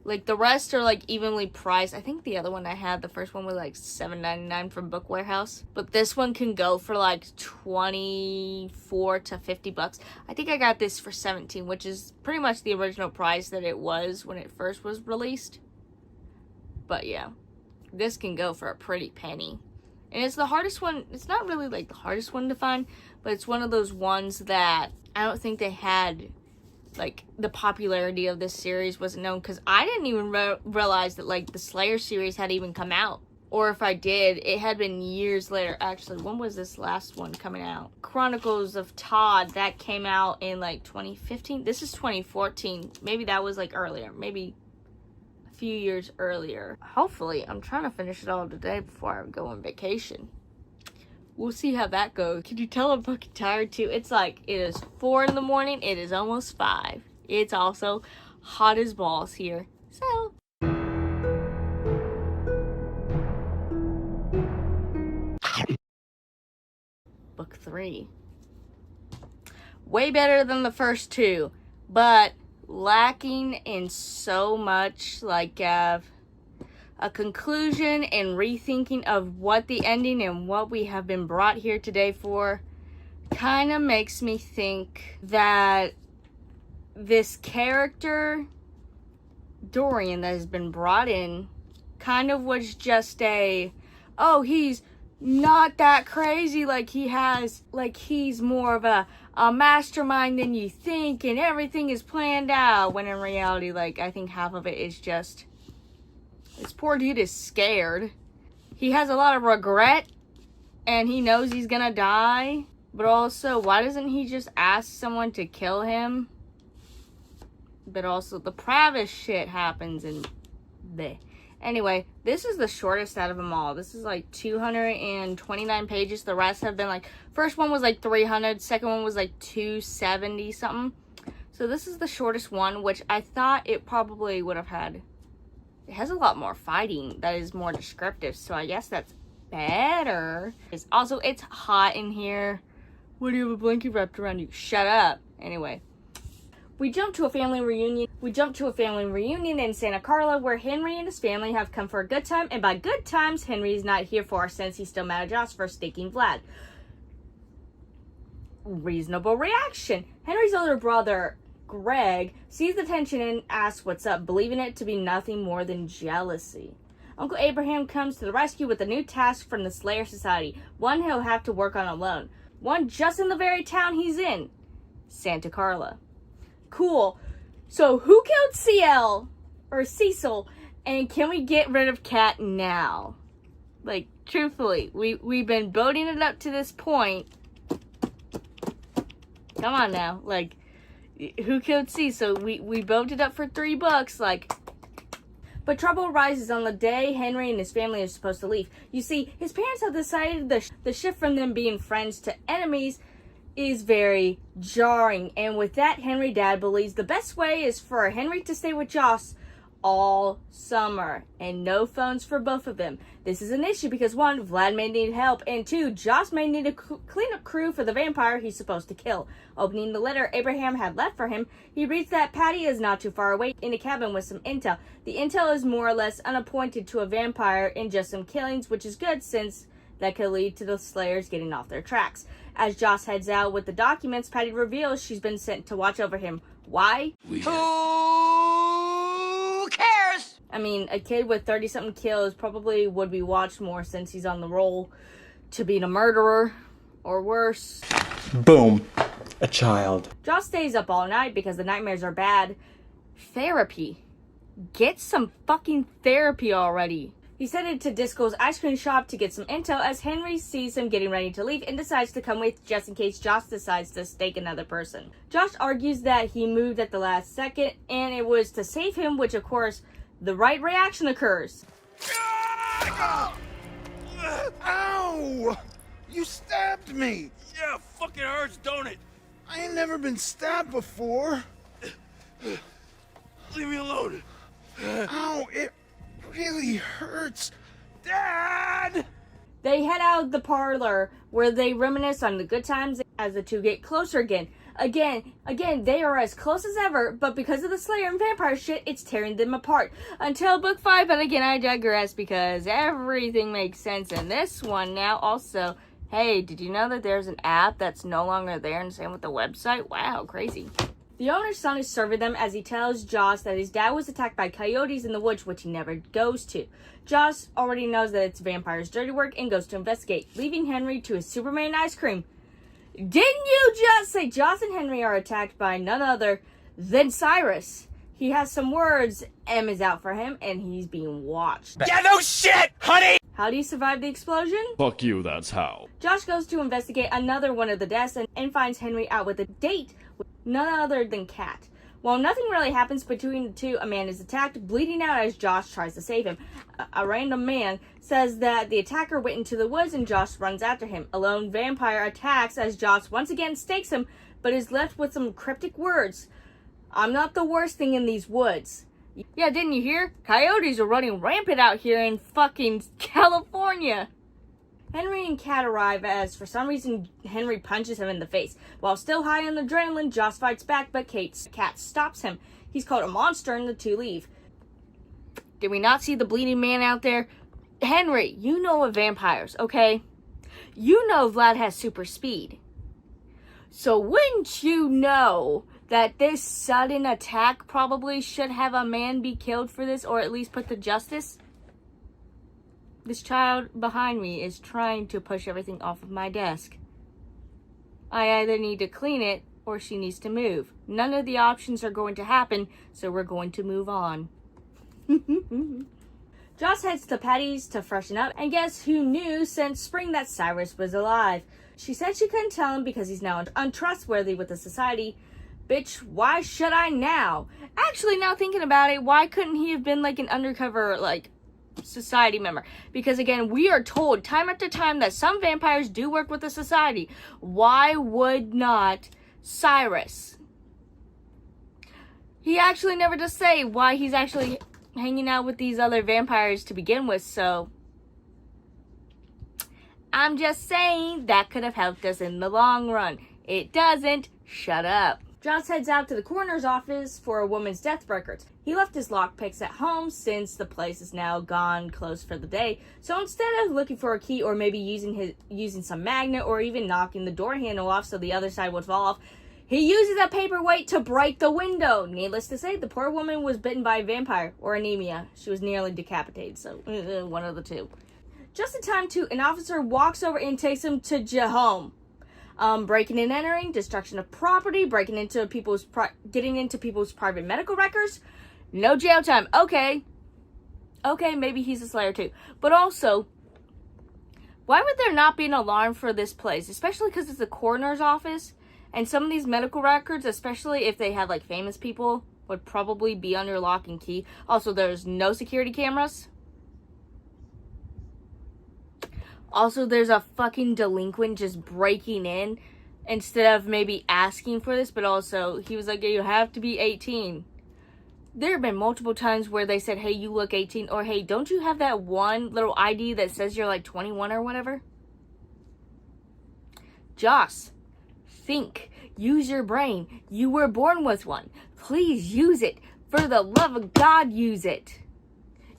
Like, the rest are, like, evenly priced. I think the other one I had, the first one was, like, $7.99 from Book Warehouse. But this one can go for, like, $24 to $50. I think I got this for $17, which is pretty much the original price that it was when it first was released. But, yeah. This can go for a pretty penny. And it's the hardest one. It's not really, like, the hardest one to find. But it's one of those ones that I don't think they had... like, the popularity of this series wasn't known, because I didn't even realize that, like, the Slayer series had even come out. Or if I did, it had been years later. Actually, when was this last one coming out? Chronicles of Todd, that came out in, like, 2015. This is 2014. Maybe that was, like, earlier. Maybe a few years earlier. Hopefully, I'm trying to finish it all today before I go on vacation. We'll see how that goes. Can you tell I'm fucking tired too? It's like, it is 4 in the morning. It is almost 5. It's also hot as balls here. So, book 3. Way better than the first 2, but lacking in so much, like a conclusion and rethinking of what the ending and what we have been brought here today for. Kind of makes me think that this character, Dorian, that has been brought in, kind of was just oh, he's not that crazy, like he's more of a mastermind than you think, and everything is planned out, when in reality, like, I think half of it is just, this poor dude is scared. He has a lot of regret, and he knows he's gonna die, but also, why doesn't he just ask someone to kill him? But also, the Pravis shit happens, and bleh. Anyway, this is the shortest out of them all. This is like 229 pages. The rest have been like, first one was like 300, second one was like 270 something. So this is the shortest one, which I thought it probably would have had. It has a lot more fighting that is more descriptive, so I guess that's better. Also, it's hot in here. Why do you have a blanket wrapped around you? Shut up. Anyway. We jump to a family reunion. In Santa Carla, where Henry and his family have come for a good time. And by good times, Henry is not here for, since he's still mad at Joss for staking Vlad. Reasonable reaction. Henry's older brother, Greg, sees the tension and asks what's up, believing it to be nothing more than jealousy. Uncle Abraham comes to the rescue with a new task from the Slayer Society. One he'll have to work on alone. One just in the very town he's in. Santa Carla. Cool. So who killed Cecil, and can we get rid of Kat now? Like, truthfully, we've been boating it up to this point. Come on now. Like, who killed Cecil? We boated it up for 3 books, like. But trouble arises on the day Henry and his family are supposed to leave. You see, his parents have decided the shift from them being friends to enemies is very jarring, and with that, Henry dad believes the best way is for Henry to stay with Joss all summer, and no phones for both of them. This is an issue because 1, Vlad may need help, and 2, Joss may need a cleanup crew for the vampire he's supposed to kill. Opening the letter Abraham had left for him, he reads that Patty is not too far away in a cabin with some intel. The intel is more or less unappointed to a vampire in just some killings, which is good since that could lead to the Slayers getting off their tracks. As Joss heads out with the documents, Patty reveals she's been sent to watch over him. Why? Who cares? I mean, a kid with 30-something kills probably would be watched more since he's on the roll to being a murderer, or worse. Boom. A child. Joss stays up all night because the nightmares are bad. Therapy. Get some fucking therapy already. He's headed to Disco's ice cream shop to get some intel as Henry sees him getting ready to leave and decides to come with just in case Joss decides to stake another person. Josh argues that he moved at the last second and it was to save him, which of course, the right reaction occurs. Ow! You stabbed me! Yeah, fucking hurts, don't it? I ain't never been stabbed before. Leave me alone. Ow, it really hurts. Dad! They head out the parlor where they reminisce on the good times as the two get closer again. Again, they are as close as ever, but because of the Slayer and vampire shit, it's tearing them apart. Until book 5, but again, I digress because everything makes sense in this one now. Also, hey, did you know that there's an app that's no longer there, and same with the website? Wow, crazy. The owner's son is serving them as he tells Joss that his dad was attacked by coyotes in the woods, which he never goes to. Joss already knows that it's vampires' dirty work and goes to investigate, leaving Henry to his Superman ice cream. Didn't you just say Joss and Henry are attacked by none other than Cyrus? He has some words, M is out for him, and he's being watched. Yeah, no shit, honey! How do you survive the explosion? Fuck you, that's how. Josh goes to investigate another one of the deaths and finds Henry out with a date with none other than Kat. While nothing really happens between the two, a man is attacked, bleeding out as Josh tries to save him. A random man says that the attacker went into the woods and Josh runs after him. A lone vampire attacks as Josh once again stakes him, but is left with some cryptic words. I'm not the worst thing in these woods. Yeah, didn't you hear? Coyotes are running rampant out here in fucking California. Henry and Kat arrive as, for some reason, Henry punches him in the face. While still high on adrenaline, Joss fights back, but Kat stops him. He's called a monster and the two leave. Did we not see the bleeding man out there? Henry, you know of vampires, okay? You know Vlad has super speed. So wouldn't you know that this sudden attack probably should have a man be killed for this, or at least put to justice? This child behind me is trying to push everything off of my desk. I either need to clean it, or she needs to move. None of the options are going to happen, so we're going to move on. Joss heads to Patty's to freshen up, and guess who knew since spring that Cyrus was alive? She said she couldn't tell him because he's now untrustworthy with the society. Bitch, why should I now? Actually, now thinking about it, why couldn't he have been like an undercover, like, society member? Because again, we are told time after time that some vampires do work with the society. Why would not Cyrus? He actually never does say why he's actually hanging out with these other vampires to begin with, so I'm just saying that could have helped us in the long run. It doesn't. Shut up. Joss heads out to the coroner's office for a woman's death records. He left his lockpicks at home since the place is now gone, closed for the day. So instead of looking for a key or maybe using some magnet or even knocking the door handle off so the other side would fall off, he uses a paperweight to break the window. Needless to say, the poor woman was bitten by a vampire or anemia. She was nearly decapitated, so one of the two. Just in time an officer walks over and takes him to home. Breaking and entering, destruction of property, getting into people's private medical records. No jail time. Okay, maybe he's a Slayer too. But also, why would there not be an alarm for this place? Especially because it's a coroner's office. And some of these medical records, especially if they had like famous people, would probably be under lock and key. Also, there's no security cameras. Also, there's a fucking delinquent just breaking in instead of maybe asking for this, but also he was like, you have to be 18. There have been multiple times where they said, hey, you look 18, or hey, don't you have that one little ID that says you're like 21 or whatever? Joss, think. Use your brain. You were born with one. Please use it. For the love of God, use it.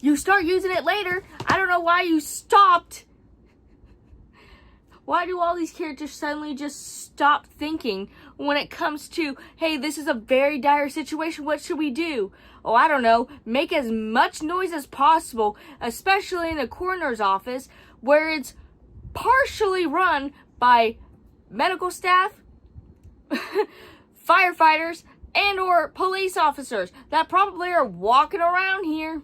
You start using it later. I don't know why you stopped. Why do all these characters suddenly just stop thinking when it comes to, hey, this is a very dire situation, what should we do? Oh, I don't know, make as much noise as possible, especially in a coroner's office where it's partially run by medical staff, firefighters, and or police officers that probably are walking around here.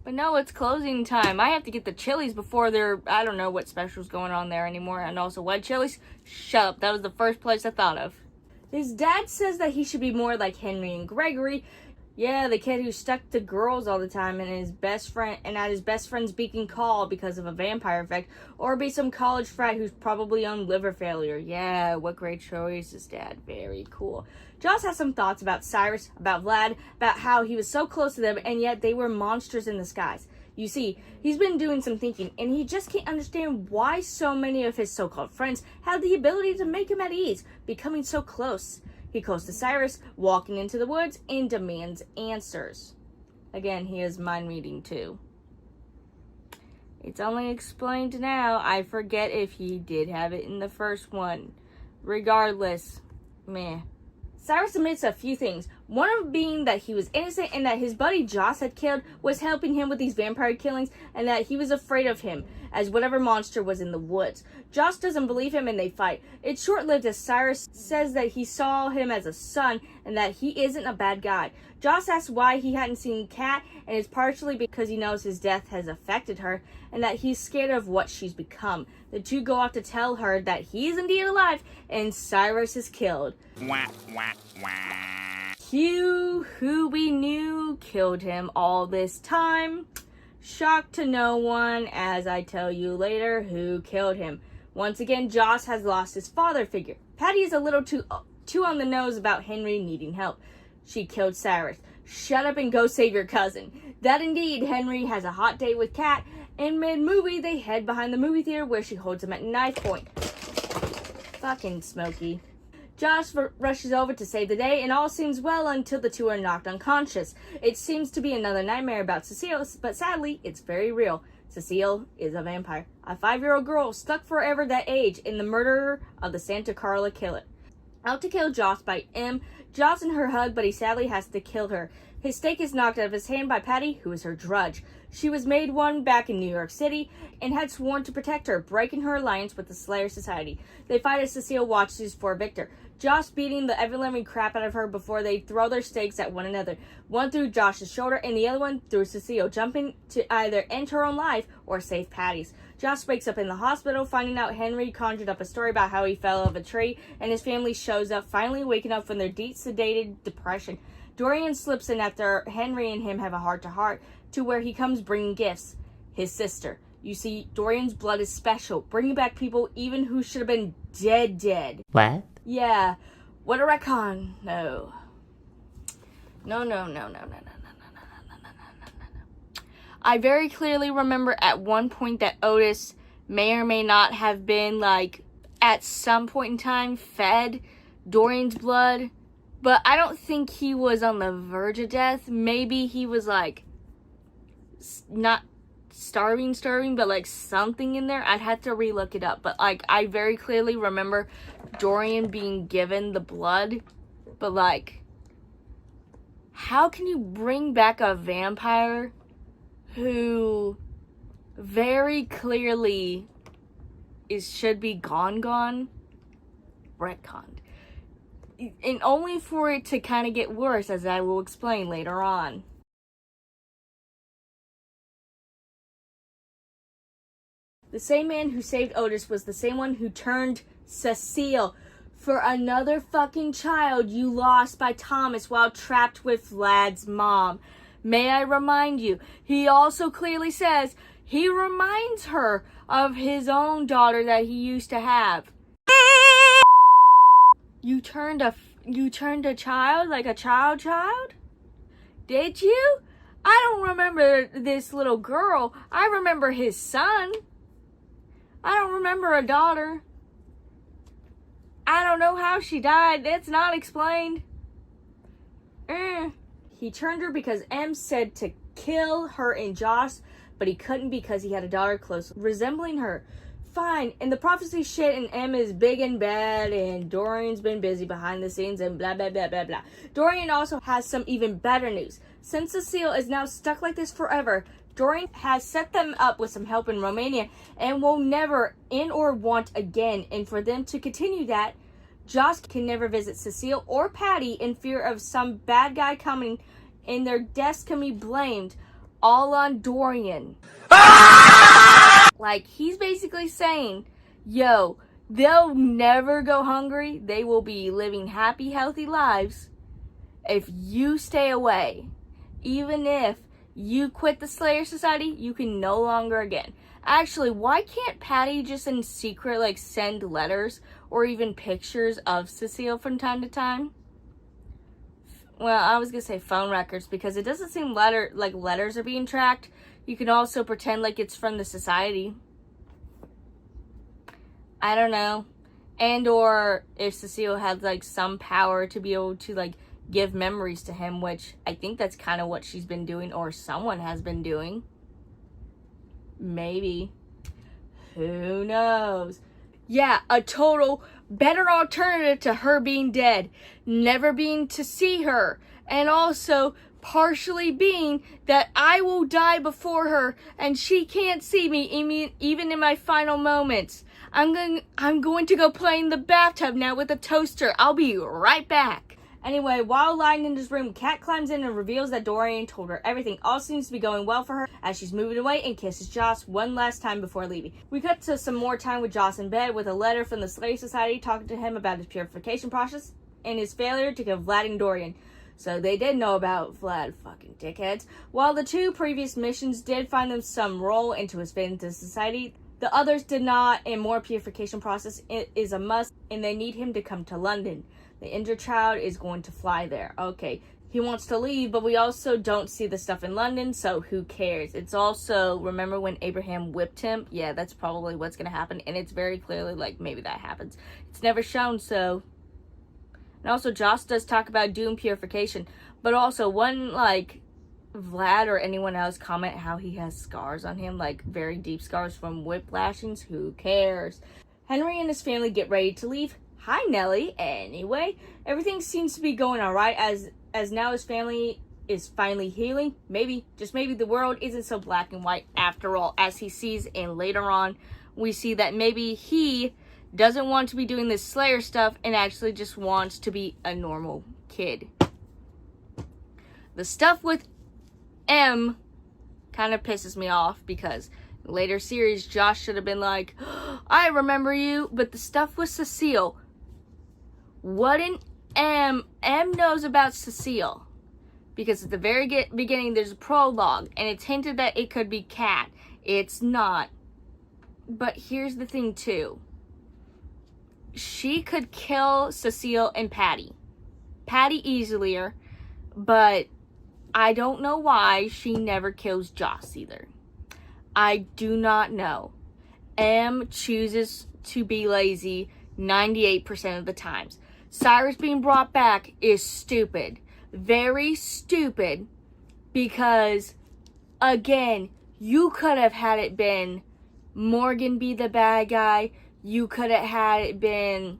But no, it's closing time. I have to get the Chili's before I don't know what special's going on there anymore. And also, what Chili's? Shut up. That was the first place I thought of. His dad says that he should be more like Henry and Gregory. Yeah, the kid who stuck to girls all the time and at his best friend's beak and call because of a vampire effect. Or be some college frat who's probably on liver failure. Yeah, what great choices, Dad. Very cool. Joss has some thoughts about Cyrus, about Vlad, about how he was so close to them and yet they were monsters in disguise. You see, he's been doing some thinking and he just can't understand why so many of his so-called friends had the ability to make him at ease, becoming so close. He goes to Cyrus, walking into the woods, and demands answers. Again, he is mind reading too. It's only explained now. I forget if he did have it in the first one. Regardless, meh. Cyrus admits a few things. One of them being that he was innocent and that his buddy Joss had killed was helping him with these vampire killings and that he was afraid of him as whatever monster was in the woods. Joss doesn't believe him and they fight. It's short-lived as Cyrus says that he saw him as a son and that he isn't a bad guy. Joss asks why he hadn't seen Kat and it's partially because he knows his death has affected her and that he's scared of what she's become. The two go off to tell her that he is indeed alive and Cyrus is killed. Wah, wah, wah. Hugh, who we knew, killed him all this time. Shock to no one, as I tell you later who killed him. Once again, Joss has lost his father figure. Patty is a little too on the nose about Henry needing help. She killed Cyrus. Shut up and go save your cousin. That indeed, Henry has a hot date with Kat, In mid-movie, they head behind the movie theater where she holds him at knife point. Fucking Smokey. Josh rushes over to save the day, and all seems well until the two are knocked unconscious. It seems to be another nightmare about Cecile, but sadly, it's very real. Cecile is a vampire. A 5-year-old girl stuck forever that age in the murderer of the Santa Carla killer. Out to kill Joss by M. Joss and her hug, but he sadly has to kill her. His stake is knocked out of his hand by Patty, who is her drudge. She was made one back in New York City and had sworn to protect her, breaking her alliance with the Slayer Society. They fight as Cecile watches for Victor. Josh beating the ever-living crap out of her before they throw their stakes at one another. One through Josh's shoulder and the other one through Cecile, jumping to either end her own life or save Patty's. Josh wakes up in the hospital, finding out Henry conjured up a story about how he fell off a tree, and his family shows up, finally waking up from their deep, sedated depression. Dorian slips in after Henry and him have a heart-to-heart, to where he comes bringing gifts. His sister. You see, Dorian's blood is special, bringing back people even who should have been dead. What? Yeah, what a retcon. No. I very clearly remember at one point that Otis may or may not have been, like, at some point in time, fed Dorian's blood. But I don't think he was on the verge of death. Maybe he was, like, not starving, but, like, something in there. I'd have to relook it up. But, like, I very clearly remember Dorian being given the blood. But, like, how can you bring back a vampire who very clearly should be gone? Retconned. And only for it to kind of get worse, as I will explain later on. The same man who saved Otis was the same one who turned Cecile for another fucking child you lost by Thomas while trapped with Vlad's mom. May I remind you, he also clearly says he reminds her of his own daughter that he used to have. You turned a child, like a child? Did you? I don't remember this little girl. I remember his son. I don't remember a daughter. I don't know how she died. It's not explained. He turned her because M said to kill her and Josh, but he couldn't because he had a daughter close resembling her. Fine, and the prophecy shit and M is big and bad, and Dorian's been busy behind the scenes and blah blah blah blah blah. Dorian also has some even better news. Since Cecile is now stuck like this forever, Dorian has set them up with some help in Romania and will never in or want again. And for them to continue that, Josh can never visit Cecile or Patty in fear of some bad guy coming, and their deaths can be blamed all on Dorian. Like, he's basically saying, yo, they'll never go hungry. They will be living happy, healthy lives if you stay away. Even if you quit the Slayer Society, you can no longer again. Actually, why can't Patty just in secret, like, send letters or even pictures of Cecile from time to time? Well, I was gonna say phone records because it doesn't seem letters are being tracked. You can also pretend like it's from the society. I don't know. And or if Cecile had, like, some power to be able to, like, give memories to him, which I think that's kind of what she's been doing, or someone has been doing. Maybe. Who knows? Yeah, a total better alternative to her being dead, never being to see her, and also partially being that I will die before her and she can't see me even in my final moments. I'm going to go play in the bathtub now with a toaster. I'll be right back. Anyway, while lying in his room, Kat climbs in and reveals that Dorian told her everything. All seems to be going well for her as she's moving away and kisses Joss one last time before leaving. We cut to some more time with Joss in bed with a letter from the Slayer Society talking to him about his purification process and his failure to kill Vlad and Dorian. So they did know about Vlad, fucking dickheads. While the two previous missions did find them some role into his fate into society, the others did not, and more purification process is a must, and they need him to come to London. The injured child is going to fly there. Okay, he wants to leave, but we also don't see the stuff in London, so who cares? It's also, remember when Abraham whipped him? Yeah, that's probably what's going to happen, and it's very clearly like maybe that happens. It's never shown, so. And also, Joss does talk about doom purification, but also one, like, Vlad or anyone else comment how he has scars on him, like very deep scars from whip lashings. Who cares? Henry and his family get ready to leave. Hi, Nellie. Anyway, everything seems to be going alright as now his family is finally healing. Maybe, just maybe, the world isn't so black and white after all, as he sees, and later on we see that maybe he doesn't want to be doing this Slayer stuff and actually just wants to be a normal kid. The stuff with M kind of pisses me off because later series Josh should have been like, I remember you, but the stuff with Cecile, what an M knows about Cecile, because at the very beginning there's a prologue and it's hinted that it could be Kat. It's not. But here's the thing too, she could kill Cecile and Patty easier, but I don't know why she never kills Joss either. I do not know. M chooses to be lazy 98% of the times. Cyrus being brought back is stupid. Very stupid. Because, again, you could have had it been Morgan be the bad guy. You could have had it been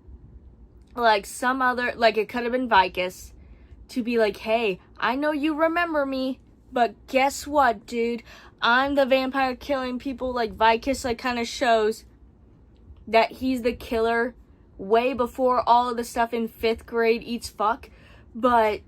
like some other, like it could have been Vicus. To be like, hey, I know you remember me, but guess what, dude? I'm the vampire killing people. Like, Vicus, like, kind of shows that he's the killer way before all of the stuff in 5th grade eats fuck. But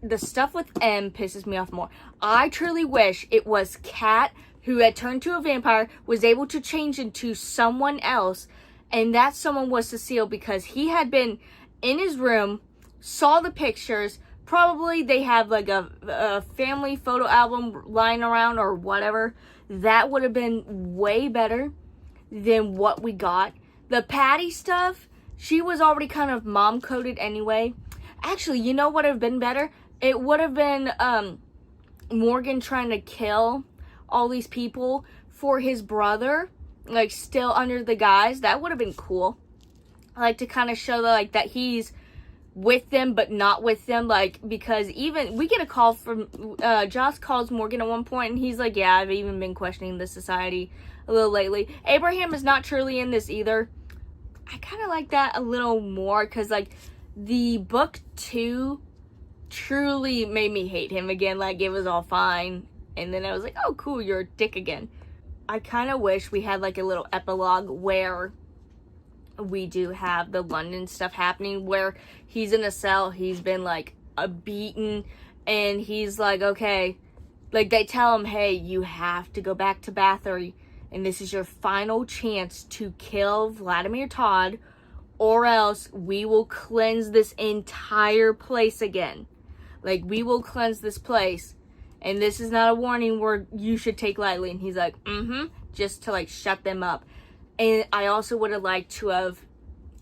the stuff with M pisses me off more. I truly wish it was Kat who had turned to a vampire, was able to change into someone else, and that someone was Cecile, because he had been in his room, saw the pictures. Probably they have like a family photo album lying around or whatever. That would have been way better than what we got. The Patty stuff, she was already kind of mom-coded anyway. Actually, you know what would have been better? It would have been Morgan trying to kill all these people for his brother, like still under the guise. That would have been cool. Like to kind of show like that he's with them but not with them, like, because even we get a call from Joss calls Morgan at one point and he's like, yeah, I've even been questioning the society a little lately. Abraham is not truly in this either. I kind of like that a little more because like the book 2 truly made me hate him again. Like, it was all fine and then I was like, oh cool, you're a dick again. I kind of wish we had like a little epilogue where we do have the London stuff happening, where he's in a cell, he's been like beaten, and he's like, okay, like they tell him, hey, you have to go back to Bathory, and this is your final chance to kill Vladimir Todd, or else we will cleanse this entire place again. Like, we will cleanse this place, and this is not a warning where you should take lightly. And he's like, just to like shut them up. And I also would have liked to have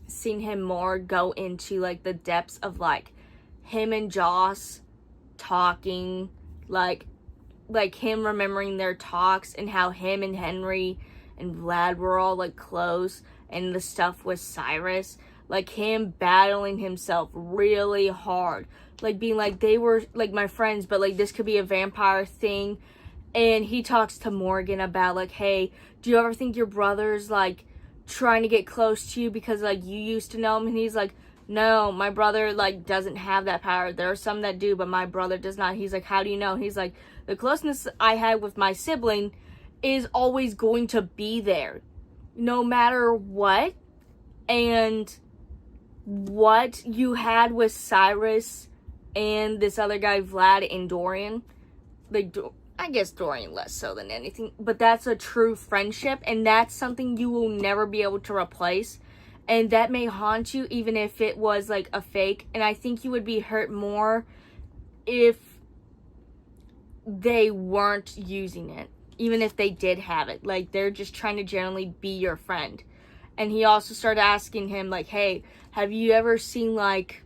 seen him more go into, like, the depths of, like, him and Joss talking, like him remembering their talks and how him and Henry and Vlad were all, like, close, and the stuff with Cyrus. Like, him battling himself really hard. Like, being like, they were, like, my friends, but, like, this could be a vampire thing. And he talks to Morgan about, like, hey, do you ever think your brother's, like, trying to get close to you because, like, you used to know him? And he's like, no, my brother, like, doesn't have that power. There are some that do, but my brother does not. He's like, how do you know? He's like, the closeness I had with my sibling is always going to be there, no matter what. And what you had with Cyrus and this other guy, Vlad, and Dorian, like, I guess Dorian less so than anything, but that's a true friendship, and that's something you will never be able to replace, and that may haunt you even if it was like a fake. And I think you would be hurt more if they weren't using it, even if they did have it. Like, they're just trying to generally be your friend. And he also started asking him, like, hey, have you ever seen, like,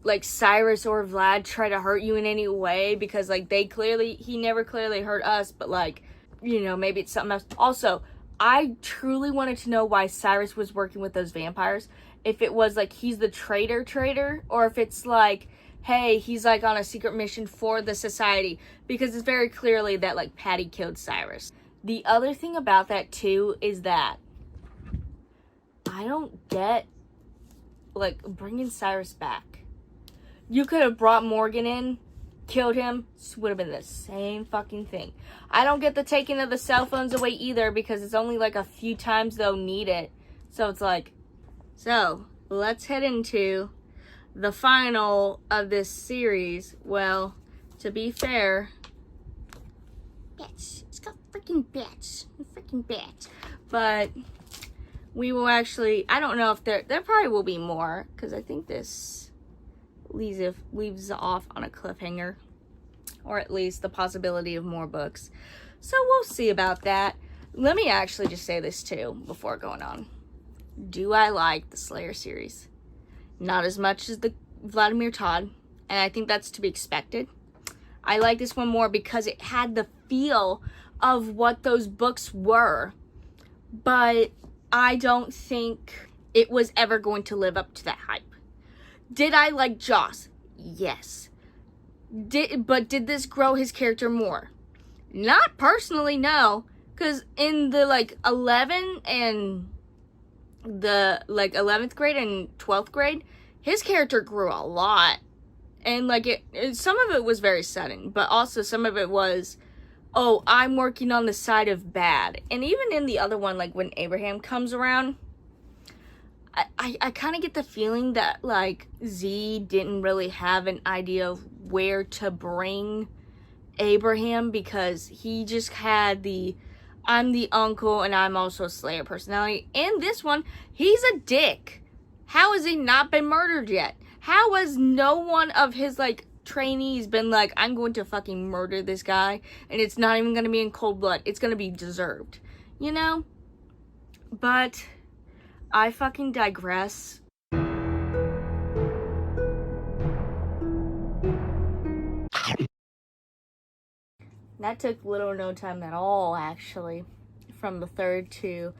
like Cyrus or Vlad try to hurt you in any way, because like he never clearly hurt us, but like, you know, maybe it's something else. Also, I truly wanted to know why Cyrus was working with those vampires. If it was like he's the traitor, or if it's like, hey, he's like on a secret mission for the society, because it's very clearly that like Patty killed Cyrus. The other thing about that too is that I don't get like bringing Cyrus back. You could have brought Morgan in, killed him, would have been the same fucking thing. I don't get the taking of the cell phones away either, because it's only like a few times they'll need it. So it's like, so let's head into the final of this series. Well, to be fair, bitch, it's got freaking bitch, but we will actually, I don't know if there probably will be more, because I think this leaves off on a cliffhanger, or at least the possibility of more books. So we'll see about that. Let me actually just say this too before going on. Do I like the Slayer series? Not as much as the Vladimir Todd, and I think that's to be expected. I like this one more because it had the feel of what those books were, but I don't think it was ever going to live up to that hype. Did I like Joss? Yes. But did this grow his character more? Not personally, no. Because in the like 11th grade and 12th grade, his character grew a lot. And like some of it was very sudden, but also some of it was, oh, I'm working on the side of bad. And even in the other one, like when Abraham comes around, I kind of get the feeling that like Z didn't really have an idea of where to bring Abraham, because he just had the I'm the uncle and I'm also a Slayer personality. In this one, he's a dick. How has he not been murdered yet? How has no one of his like trainees been like, I'm going to fucking murder this guy, and it's not even going to be in cold blood, it's going to be deserved, you know? But I fucking digress. That took little or no time at all, actually, from the 3rd to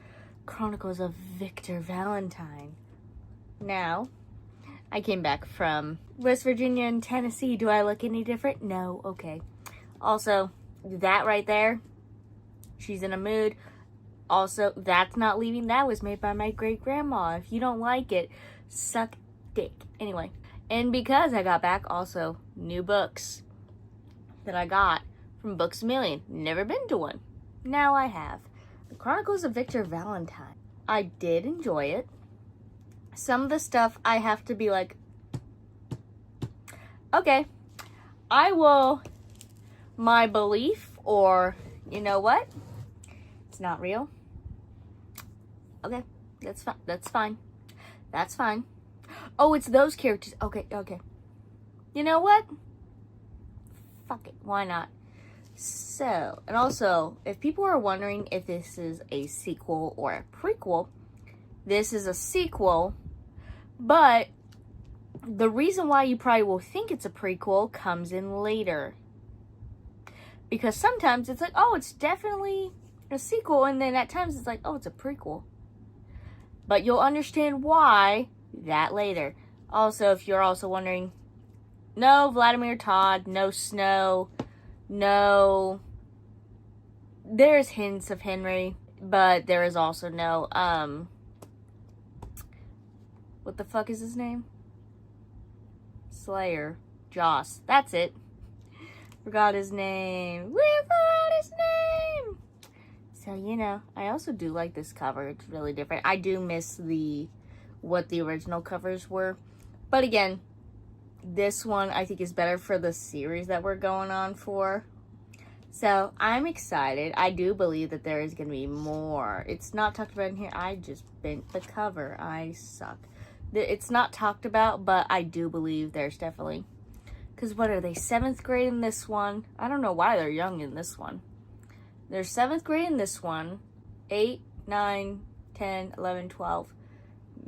Chronicles of Victor Valentine. Now, I came back from West Virginia and Tennessee. Do I look any different? No. Okay. Also, that right there, she's in a mood. Also, that's not leaving. That was made by my great-grandma. If you don't like it, suck dick. Anyway, and because I got back, also, new books that I got from Books A Million. Never been to one. Now I have. The Chronicles of Victor Valentine. I did enjoy it. Some of the stuff I have to be like, okay, I will, my belief, or, you know what? It's not real. Okay, that's fine. That's fine. That's fine. Oh, it's those characters. Okay. You know what? Fuck it. Why not? So, and also, if people are wondering if this is a sequel or a prequel, this is a sequel, but the reason why you probably will think it's a prequel comes in later. Because sometimes it's like, oh, it's definitely a sequel, and then at times it's like, oh, it's a prequel. But you'll understand why that later. Also, if you're also wondering, no Vladimir Todd, no Snow, no, there's hints of Henry, but there is also no, what the fuck is his name? Slayer. Joss. That's it. Forgot his name. We forgot his name! So, you know, I also do like this cover. It's really different. I do miss what the original covers were. But again, this one I think is better for the series that we're going on for. So, I'm excited. I do believe that there is going to be more. It's not talked about in here. I just bent the cover. I suck. It's not talked about, but I do believe there's definitely... Because what are they, 7th grade in this one? I don't know why they're young in this one. They're 7th grade in this one. 8, 9, 10, 11, 12.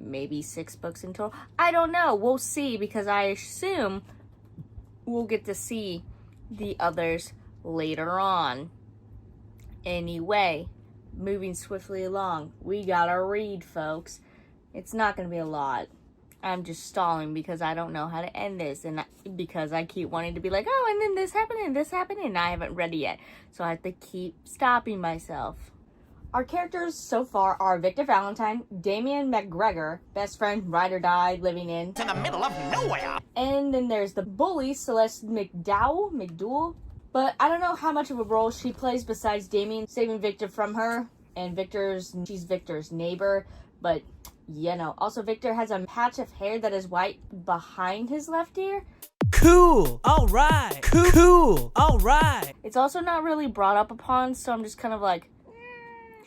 maybe 6 books in total. I don't know. We'll see, because I assume we'll get to see the others later on. Anyway, moving swiftly along. We gotta read, folks. It's not gonna be a lot. I'm just stalling because I don't know how to end this, and because I keep wanting to be like, oh, and then this happened, and I haven't read it yet. So I have to keep stopping myself. Our characters so far are Victor Valentine, Damian McGregor, best friend, ride or die, living in the middle of nowhere. And then there's the bully, Celeste McDowell. But I don't know how much of a role she plays besides Damian saving Victor from her. And she's Victor's neighbor. But, you know, also Victor has a patch of hair that is white behind his left ear. Cool. All right. Cool. All right. It's also not really brought up upon, so I'm just kind of like,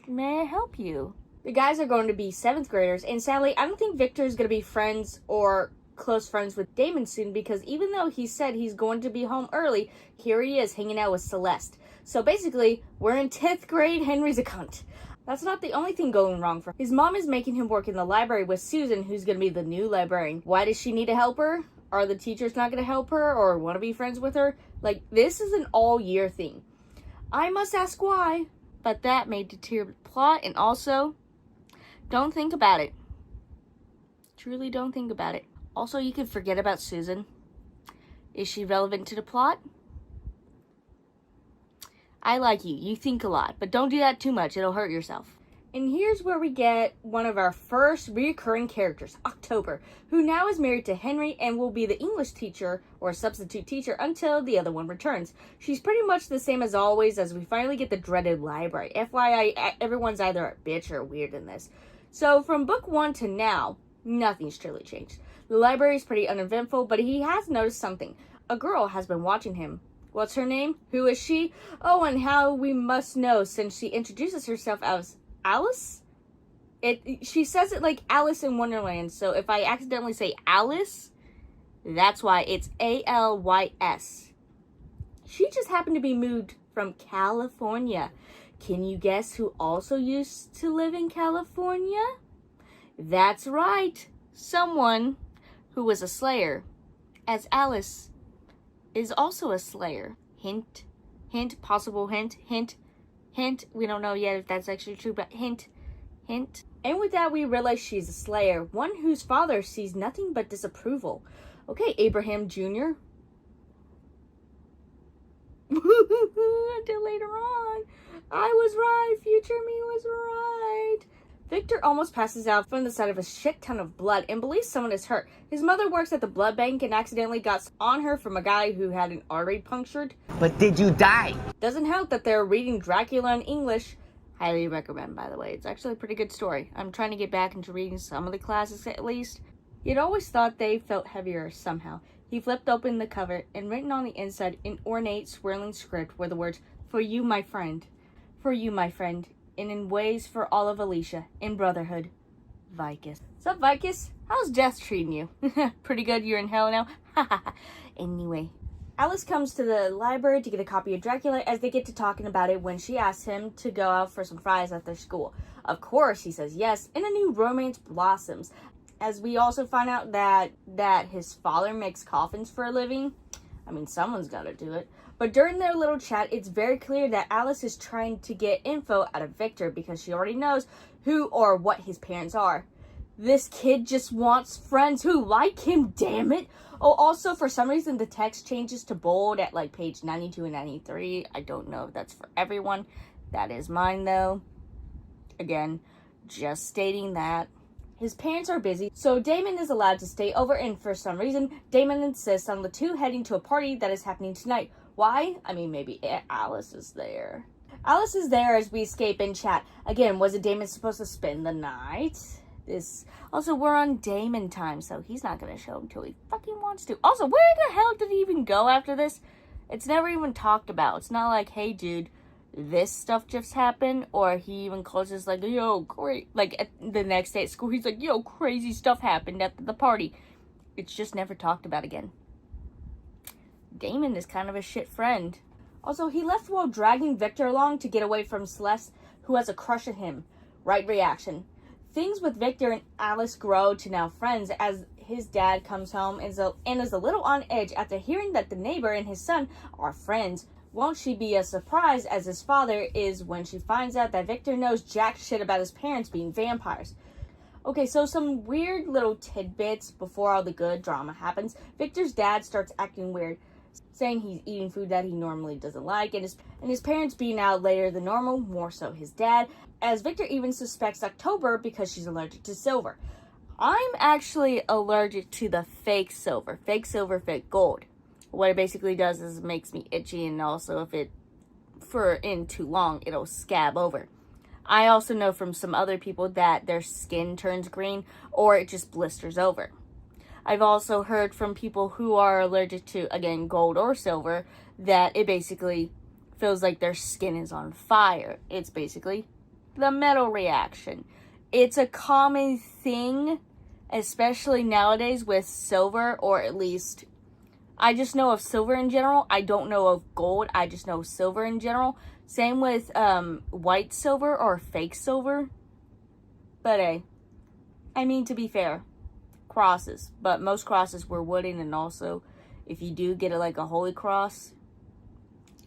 may I help you? The guys are going to be 7th graders, and sadly, I don't think Victor is going to be friends or close friends with Damon soon, because even though he said he's going to be home early, here he is hanging out with Celeste. So basically, we're in 10th grade, Henry's a cunt. That's not the only thing going wrong for him. His mom is making him work in the library with Susan, who's going to be the new librarian. Why does she need a helper? Are the teachers not going to help her or want to be friends with her? Like, this is an all-year thing. I must ask why. But that may deter the plot, and also, don't think about it. Truly don't think about it. Also, you can forget about Susan. Is she relevant to the plot? I like you. You think a lot, but don't do that too much. It'll hurt yourself. And here's where we get one of our first recurring characters, October, who now is married to Henry and will be the English teacher or substitute teacher until the other one returns. She's pretty much the same as always as we finally get the dreaded library. FYI, everyone's either a bitch or weird in this. So from book 1 to now, nothing's truly changed. The library is pretty uneventful, but he has noticed something. A girl has been watching him. What's her name? Who is she? Oh, and how we must know since she introduces herself as Alice? She says it like Alice in Wonderland, so if I accidentally say Alice, that's why. It's A-L-Y-S. She just happened to be moved from California. Can you guess who also used to live in California? That's right. Someone who was a Slayer, as Alice is also a Slayer. Hint, hint, possible hint, hint. Hint, we don't know yet if that's actually true, but hint, hint. And with that, we realize she's a Slayer, one whose father sees nothing but disapproval. Okay, Abraham Jr. Until later on. I was right, future me was right. Victor almost passes out from the sight of a shit ton of blood and believes someone is hurt. His mother works at the blood bank and accidentally got on her from a guy who had an artery punctured. But did you die? Doesn't help that they're reading Dracula in English. Highly recommend, by the way. It's actually a pretty good story. I'm trying to get back into reading some of the classics at least. He'd always thought they felt heavier somehow. He flipped open the cover, and written on the inside in ornate, swirling script were the words, "For you, my friend. For you, my friend. And in ways for all of Alicia. In brotherhood. Vicus." What's up, Vicus? How's death treating you? Pretty good, you're in hell now? Anyway. Alice comes to the library to get a copy of Dracula as they get to talking about it when she asks him to go out for some fries after school. Of course, he says yes, and a new romance blossoms. As we also find out that his father makes coffins for a living. I mean, someone's gotta do it. But during their little chat, it's very clear that Alice is trying to get info out of Victor because she already knows who or what his parents are. This kid just wants friends who like him, damn it. Oh, also, for some reason, the text changes to bold at like page 92 and 93. I don't know if that's for everyone. That is mine, though. Again, just stating that. His parents are busy, so Damon is allowed to stay over, and for some reason, Damon insists on the two heading to a party that is happening tonight. Why? I mean, maybe Alice is there. Alice is there as we escape and chat. Again, wasn't Damon supposed to spend the night? Also, we're on Damon time, so he's not going to show until he fucking wants to. Also, where the hell did he even go after this? It's never even talked about. It's not like, hey, dude, this stuff just happened, or he even closes like, yo, great. Like, at the next day at school, he's like, yo, crazy stuff happened at the party. It's just never talked about again. Damon is kind of a shit friend. Also, he left while dragging Victor along to get away from Celeste, who has a crush on him. Right reaction. Things with Victor and Alice grow to now friends as his dad comes home and is a little on edge after hearing that the neighbor and his son are friends. Won't she be as surprised as his father is when she finds out that Victor knows jack shit about his parents being vampires? Okay, so some weird little tidbits before all the good drama happens. Victor's dad starts acting weird, saying he's eating food that he normally doesn't like, and his parents being out later than normal, more so his dad, as Victor even suspects October because she's allergic to silver. I'm actually allergic to the fake silver, fake gold. What it basically does is it makes me itchy, and also if it for in too long, it'll scab over. I also know from some other people that their skin turns green or it just blisters over. I've also heard from people who are allergic to, again, gold or silver, that it basically feels like their skin is on fire. It's basically the metal reaction. It's a common thing, especially nowadays with silver, or at least I just know of silver in general. I don't know of gold. I just know silver in general. Same with white silver or fake silver. But hey, I mean, to be fair, crosses. But most crosses were wooden, and also if you do get it like a holy cross,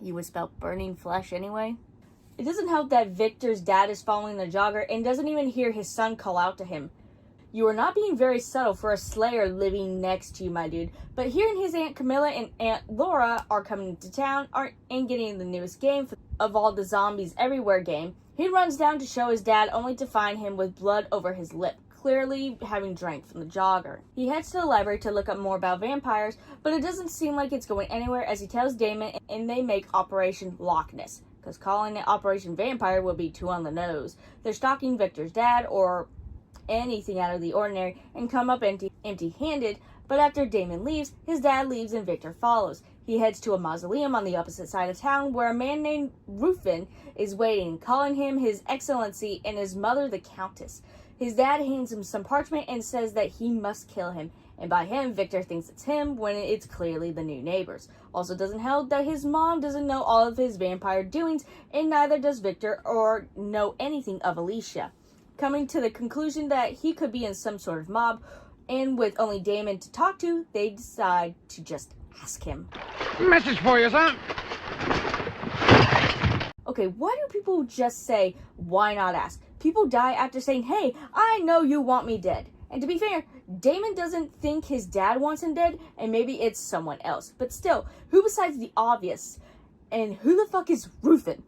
you would spell burning flesh anyway. It doesn't help that Victor's dad is following the jogger and doesn't even hear his son call out to him. You are not being very subtle for a Slayer living next to you, my dude. But hearing his Aunt Camilla and Aunt Laura are coming to town and getting the newest game of all the Zombies Everywhere game, he runs down to show his dad only to find him with blood over his lip, clearly having drank from the jogger. He heads to the library to look up more about vampires, but it doesn't seem like it's going anywhere as he tells Damon and they make Operation Loch Ness, because calling it Operation Vampire would be too on the nose. They're stalking Victor's dad or anything out of the ordinary and come up empty-handed, but after Damon leaves, his dad leaves and Victor follows. He heads to a mausoleum on the opposite side of town where a man named Rufin is waiting, calling him His Excellency and his mother the Countess. His dad hands him some parchment and says that he must kill him, and by him, Victor thinks it's him when it's clearly the new neighbors. Also doesn't help that his mom doesn't know all of his vampire doings, and neither does Victor or know anything of Alicia. Coming to the conclusion that he could be in some sort of mob, and with only Damon to talk to, they decide to just ask him. Message for you, son. Okay, why do people just say, why not ask? People die after saying, hey, I know you want me dead. And to be fair, Damon doesn't think his dad wants him dead, and maybe it's someone else. But still, who besides the obvious? And who the fuck is Rufin?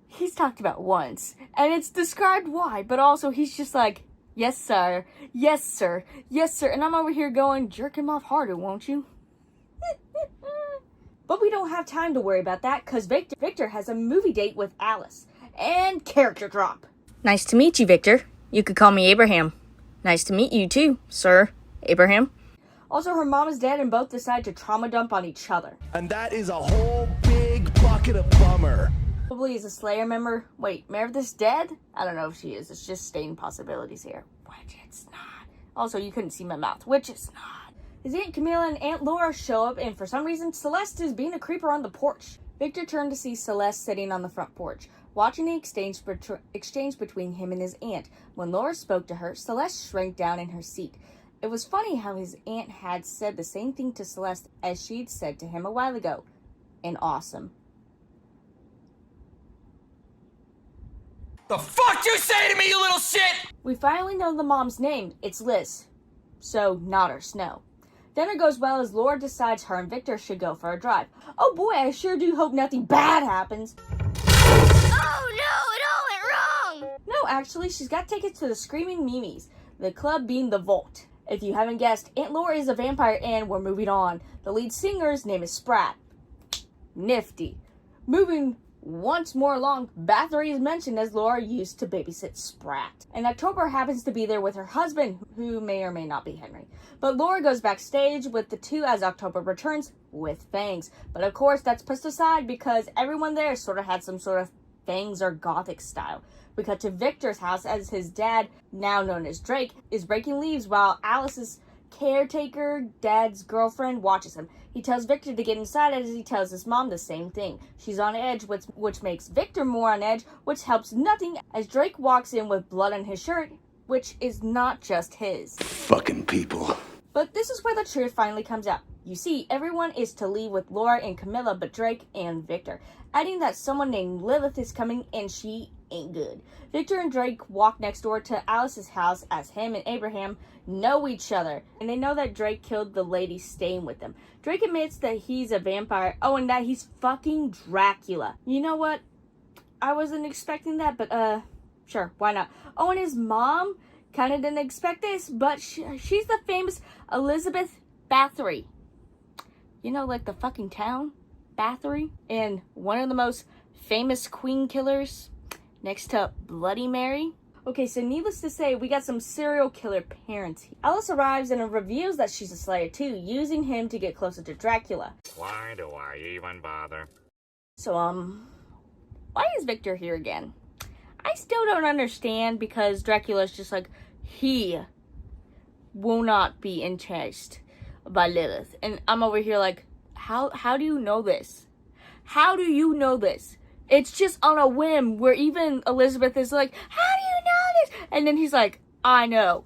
He's talked about once, and it's described why, but also he's just like, yes sir, yes sir, yes sir, and I'm over here going, jerk him off harder, won't you? But we don't have time to worry about that, because Victor has a movie date with Alice. And character drop. Nice to meet you, Victor. You could call me Abraham. Nice to meet you too, sir, Abraham. Also, her mom is dead and both decide to trauma dump on each other. And that is a whole big bucket of bummer. Probably is a Slayer member. Wait, Meredith's dead? I don't know if she is. It's just stating possibilities here. Which it's not. Also, you couldn't see my mouth. Which it's not. His Aunt Camilla and Aunt Laura show up, and for some reason, Celeste is being a creeper on the porch. Victor turned to see Celeste sitting on the front porch, watching the exchange between him and his aunt. When Laura spoke to her, Celeste shrank down in her seat. It was funny how his aunt had said the same thing to Celeste as she'd said to him a while ago. And awesome. The fuck you say to me, you little shit? We finally know the mom's name. It's Liz. So, not her Snow. Dinner goes well as Laura decides her and Victor should go for a drive. Oh boy, I sure do hope nothing bad happens. Oh no, it all went wrong! No, actually, she's got tickets to the Screaming Mimes, the club being the Vault. If you haven't guessed, Aunt Laura is a vampire and we're moving on. The lead singer's name is Sprat. Nifty. Moving once more along, Bathory is mentioned as Laura used to babysit Sprat. And October happens to be there with her husband, who may or may not be Henry. But Laura goes backstage with the two as October returns with fangs. But of course, that's pushed aside because everyone there sort of had some sort of fangs or gothic style. We cut to Victor's house as his dad, now known as Drake, is breaking leaves while Alice's caretaker, Dad's girlfriend, watches him. He tells Victor to get inside as he tells his mom the same thing. She's on edge, which makes Victor more on edge, which helps nothing as Drake walks in with blood on his shirt, which is not just his. Fucking people. But this is where the truth finally comes out. You see, everyone is to leave with Laura and Camilla, but Drake and Victor, adding that someone named Lilith is coming and she ain't good. Victor and Drake walk next door to Alice's house as him and Abraham know each other, and they know that Drake killed the lady staying with them. Drake admits that he's a vampire, and that he's fucking Dracula. You know what? I wasn't expecting that, but sure, why not? And his mom kind of didn't expect this, but she's the famous Elizabeth Bathory. You know, like the fucking town, Bathory, and one of the most famous queen killers next to Bloody Mary. Okay, so needless to say, we got some serial killer parents. Alice arrives and reveals that she's a Slayer too, using him to get closer to Dracula. Why do I even bother? So, why is Victor here again? I still don't understand, because Dracula's just like, he will not be enticed by Lilith. And I'm over here like, how do you know this? How do you know this? It's just on a whim, where even Elizabeth is like, how do you know this? And then he's like, I know.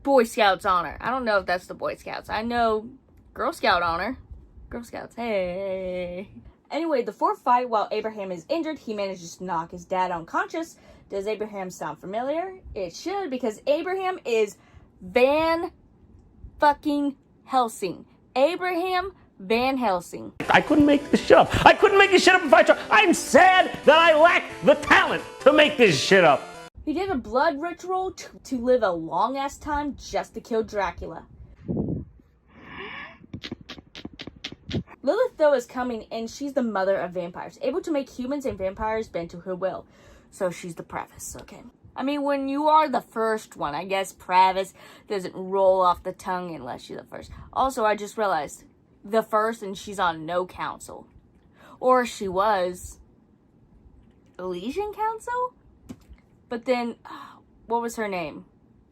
Boy Scouts honor. I don't know if that's the Boy Scouts. I know Girl Scout honor. Girl Scouts, hey. Anyway, the fourth fight, while Abraham is injured, he manages to knock his dad unconscious. Does Abraham sound familiar? It should, because Abraham is Van fucking Helsing. Abraham Van Helsing. I couldn't make this shit up. I couldn't make this shit up if I tried. I'm sad that I lack the talent to make this shit up. He did a blood ritual to live a long-ass time just to kill Dracula. Lilith, though, is coming, and she's the mother of vampires, able to make humans and vampires bend to her will. So she's the Pravis, okay? I mean, when you are the first one, I guess Pravis doesn't roll off the tongue unless you're the first. Also, I just realized, the first, and she's on no council. Or she was Elysian Council? But then, what was her name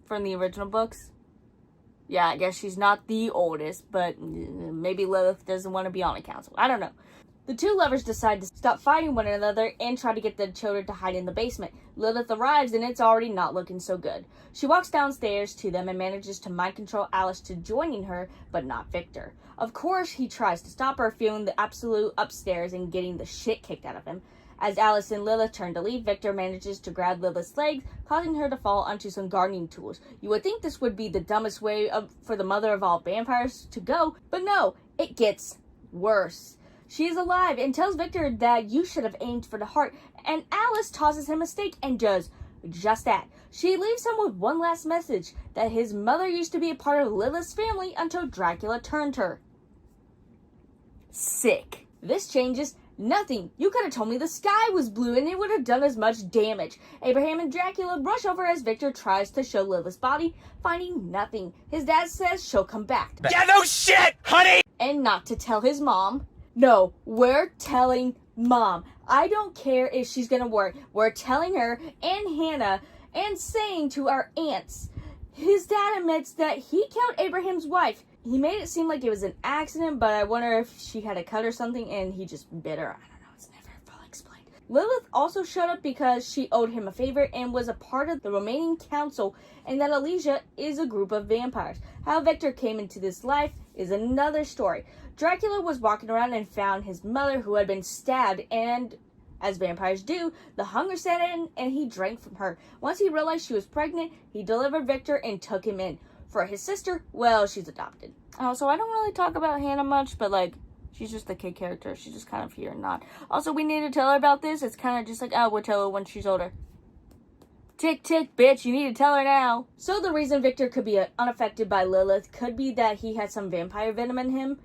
from the original books? Yeah, I guess she's not the oldest, but maybe Lilith doesn't want to be on a council. I don't know. The two lovers decide to stop fighting one another and try to get the children to hide in the basement. Lilith arrives and it's already not looking so good. She walks downstairs to them and manages to mind control Alice to joining her, but not Victor. Of course, he tries to stop her, feeling the absolute upstairs and getting the shit kicked out of him. As Alice and Lilith turn to leave, Victor manages to grab Lilith's legs, causing her to fall onto some gardening tools. You would think this would be the dumbest way for the mother of all vampires to go, but no, it gets worse. She is alive and tells Victor that you should have aimed for the heart, and Alice tosses him a steak and does just that. She leaves him with one last message, that his mother used to be a part of Lilith's family until Dracula turned her. Sick. This changes nothing. You could have told me the sky was blue and it would have done as much damage. Abraham and Dracula brush over as Victor tries to show Lilith's body, finding nothing. His dad says she'll come back. Yeah, no shit, honey! And not to tell his mom. No, we're telling Mom. I don't care if she's gonna work. We're telling her and Hannah and saying to our aunts. His dad admits that he killed Abraham's wife. He made it seem like it was an accident, but I wonder if she had a cut or something and he just bit her. I don't know, it's never fully explained. Lilith also showed up because she owed him a favor and was a part of the remaining council, and that Elysia is a group of vampires. How Victor came into this life is another story. Dracula was walking around and found his mother, who had been stabbed, and as vampires do, the hunger set in and he drank from her. Once he realized she was pregnant, he delivered Victor and took him in. For his sister, well, she's adopted. So I don't really talk about Hannah much, but like, she's just the kid character. She's just kind of here and not. Also, we need to tell her about this. It's kind of just like, oh, we'll tell her when she's older. Tick, tick, bitch, you need to tell her now. So the reason Victor could be unaffected by Lilith could be that he had some vampire venom in him.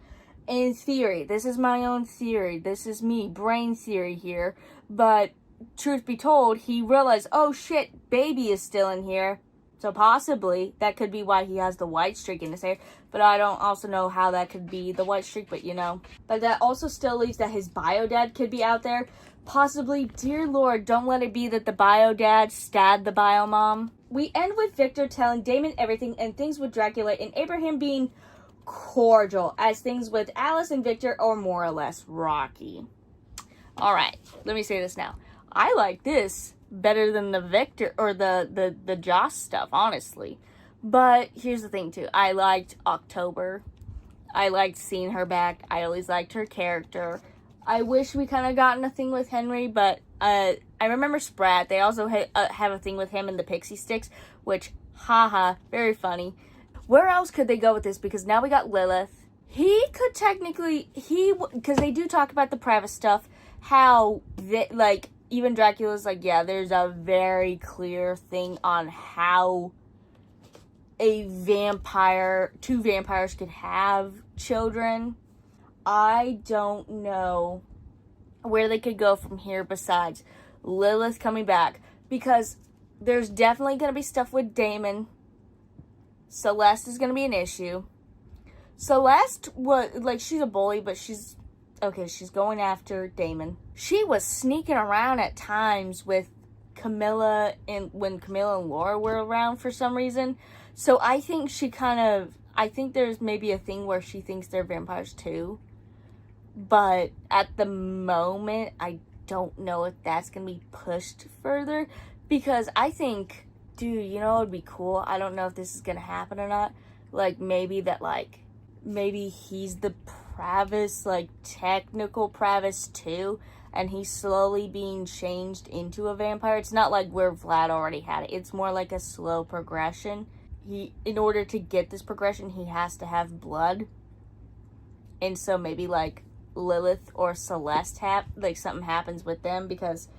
In theory, this is my own theory. This is me, brain theory here. But truth be told, he realized, oh shit, baby is still in here. So possibly, that could be why he has the white streak in his hair. But I don't also know how that could be the white streak, but you know. But that also still leaves that his bio dad could be out there. Possibly, dear Lord, don't let it be that the bio dad stabbed the bio mom. we end with Victor telling Damon everything and things with Dracula and Abraham being cordial, as things with Alice and Victor are more or less rocky. Alright, let me say this now. I like this better than the Victor or the Joss stuff, honestly. But here's the thing too. I liked October. I liked seeing her back. I always liked her character. I wish we kind of gotten a thing with Henry, but I remember Sprat. They also have a thing with him and the Pixie Sticks, which, haha, very funny. Where else could they go with this? Because now we got Lilith. He could technically, because they do talk about the Pravis stuff, how, like, even Dracula's like, yeah, there's a very clear thing on how two vampires could have children. I don't know where they could go from here besides Lilith coming back, because there's definitely going to be stuff with Damon. Celeste is going to be an issue. Celeste was, like, she's a bully, but she's going after Damon. She was sneaking around at times with Camilla when Camilla and Laura were around for some reason. So I think I think there's maybe a thing where she thinks they're vampires too. But at the moment, I don't know if that's going to be pushed further. Because I think, dude, you know what would be cool? I don't know if this is going to happen or not. Like, maybe he's the Pravis, like, technical Pravis too. And he's slowly being changed into a vampire. It's not like where Vlad already had it. It's more like a slow progression. In order to get this progression, he has to have blood. And so maybe, like, Lilith or Celeste something happens with them, because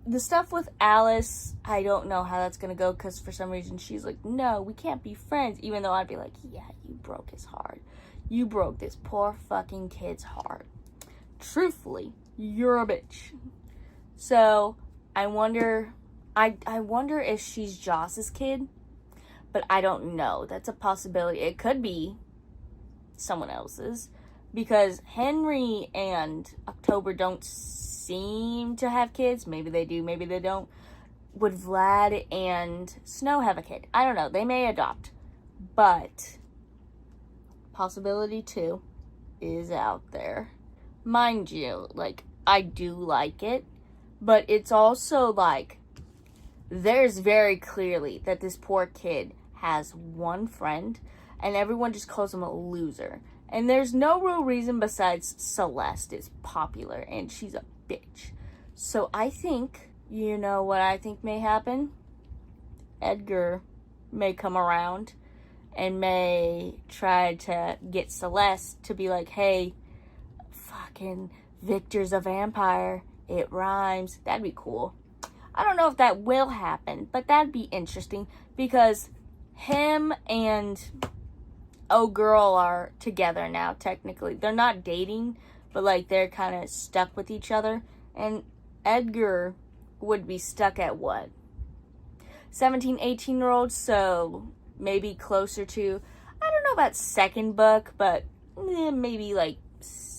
the stuff with Alice, I don't know how that's gonna go, because for some reason she's like, no, we can't be friends, even though I'd be like, yeah, you broke his heart. You broke this poor fucking kid's heart. Truthfully, you're a bitch. So I wonder if she's Joss's kid, but I don't know. That's a possibility. It could be someone else's, because Henry and October don't seem to have kids. Maybe they do, maybe they don't. Would Vlad and Snow have a kid? I don't know. They may adopt. But possibility 2 is out there. Mind you, like, I do like it, but it's also like, there's very clearly that this poor kid has one friend, and everyone just calls him a loser. And there's no real reason besides Celeste is popular, and she's a bitch. So I think, you know what I think may happen? Edgar may come around and may try to get Celeste to be like, hey, fucking Victor's a vampire. It rhymes. That'd be cool. I don't know if that will happen, but that'd be interesting, because him and girl are together now, technically. They're not dating, but, like, they're kind of stuck with each other. And Edgar would be stuck at what? 17, 18-year-olds, so maybe closer to, I don't know about second book, but maybe, like,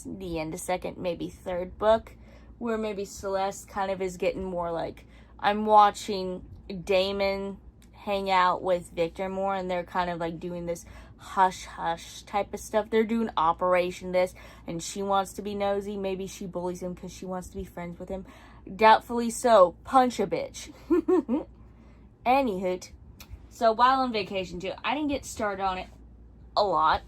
the end of second, maybe third book, where maybe Celeste kind of is getting more like, I'm watching Damon hang out with Victor more, and they're kind of like doing this hush-hush type of stuff. They're doing Operation this, and she wants to be nosy. Maybe she bullies him because she wants to be friends with him. Doubtfully so. Punch a bitch. Anywho, so while on vacation too, I didn't get started on it a lot,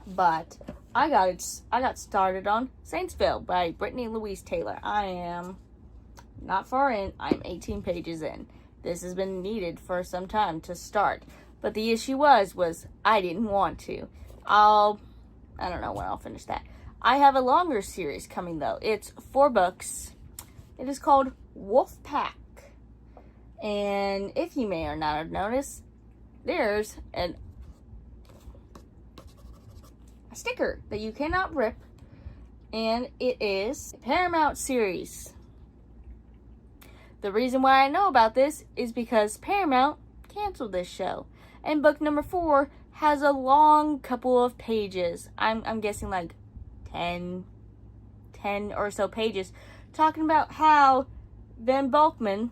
but I got started on Saintsville by Brittany Louise Taylor. I am not far in. I'm 18 pages in. This has been needed for some time to start. But the issue was I didn't want to. I don't know when I'll finish that. I have a longer series coming, though. It's 4 books. It is called Wolfpack. And if you may or not have noticed, there's a sticker that you cannot rip. And it is a Paramount series. The reason why I know about this is because Paramount canceled this show. And book number 4 has a long couple of pages. I'm guessing like 10 or so pages, talking about how Van Balkman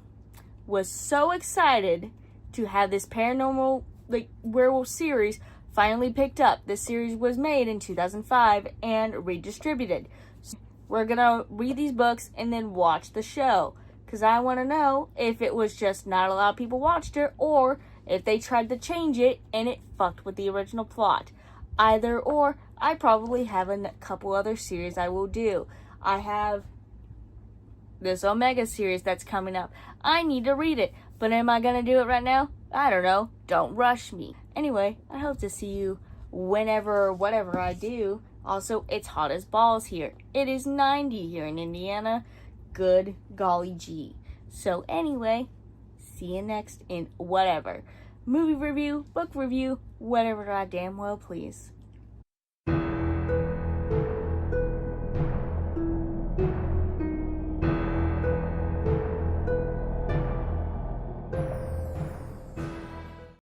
was so excited to have this paranormal, like, werewolf series finally picked up. This series was made in 2005 and redistributed. So we're gonna read these books and then watch the show, because I want to know if it was just not a lot of people watched it, or if they tried to change it and it fucked with the original plot. Either or, I probably have a couple other series I will do. I have this Omega series that's coming up. I need to read it, but am I gonna do it right now? I don't know. Don't rush me. Anyway, I hope to see you whenever or whatever I do. Also, it's hot as balls here. It is 90 here in Indiana. Good golly gee. So anyway, see you next in whatever. Movie review, book review, whatever I damn well please.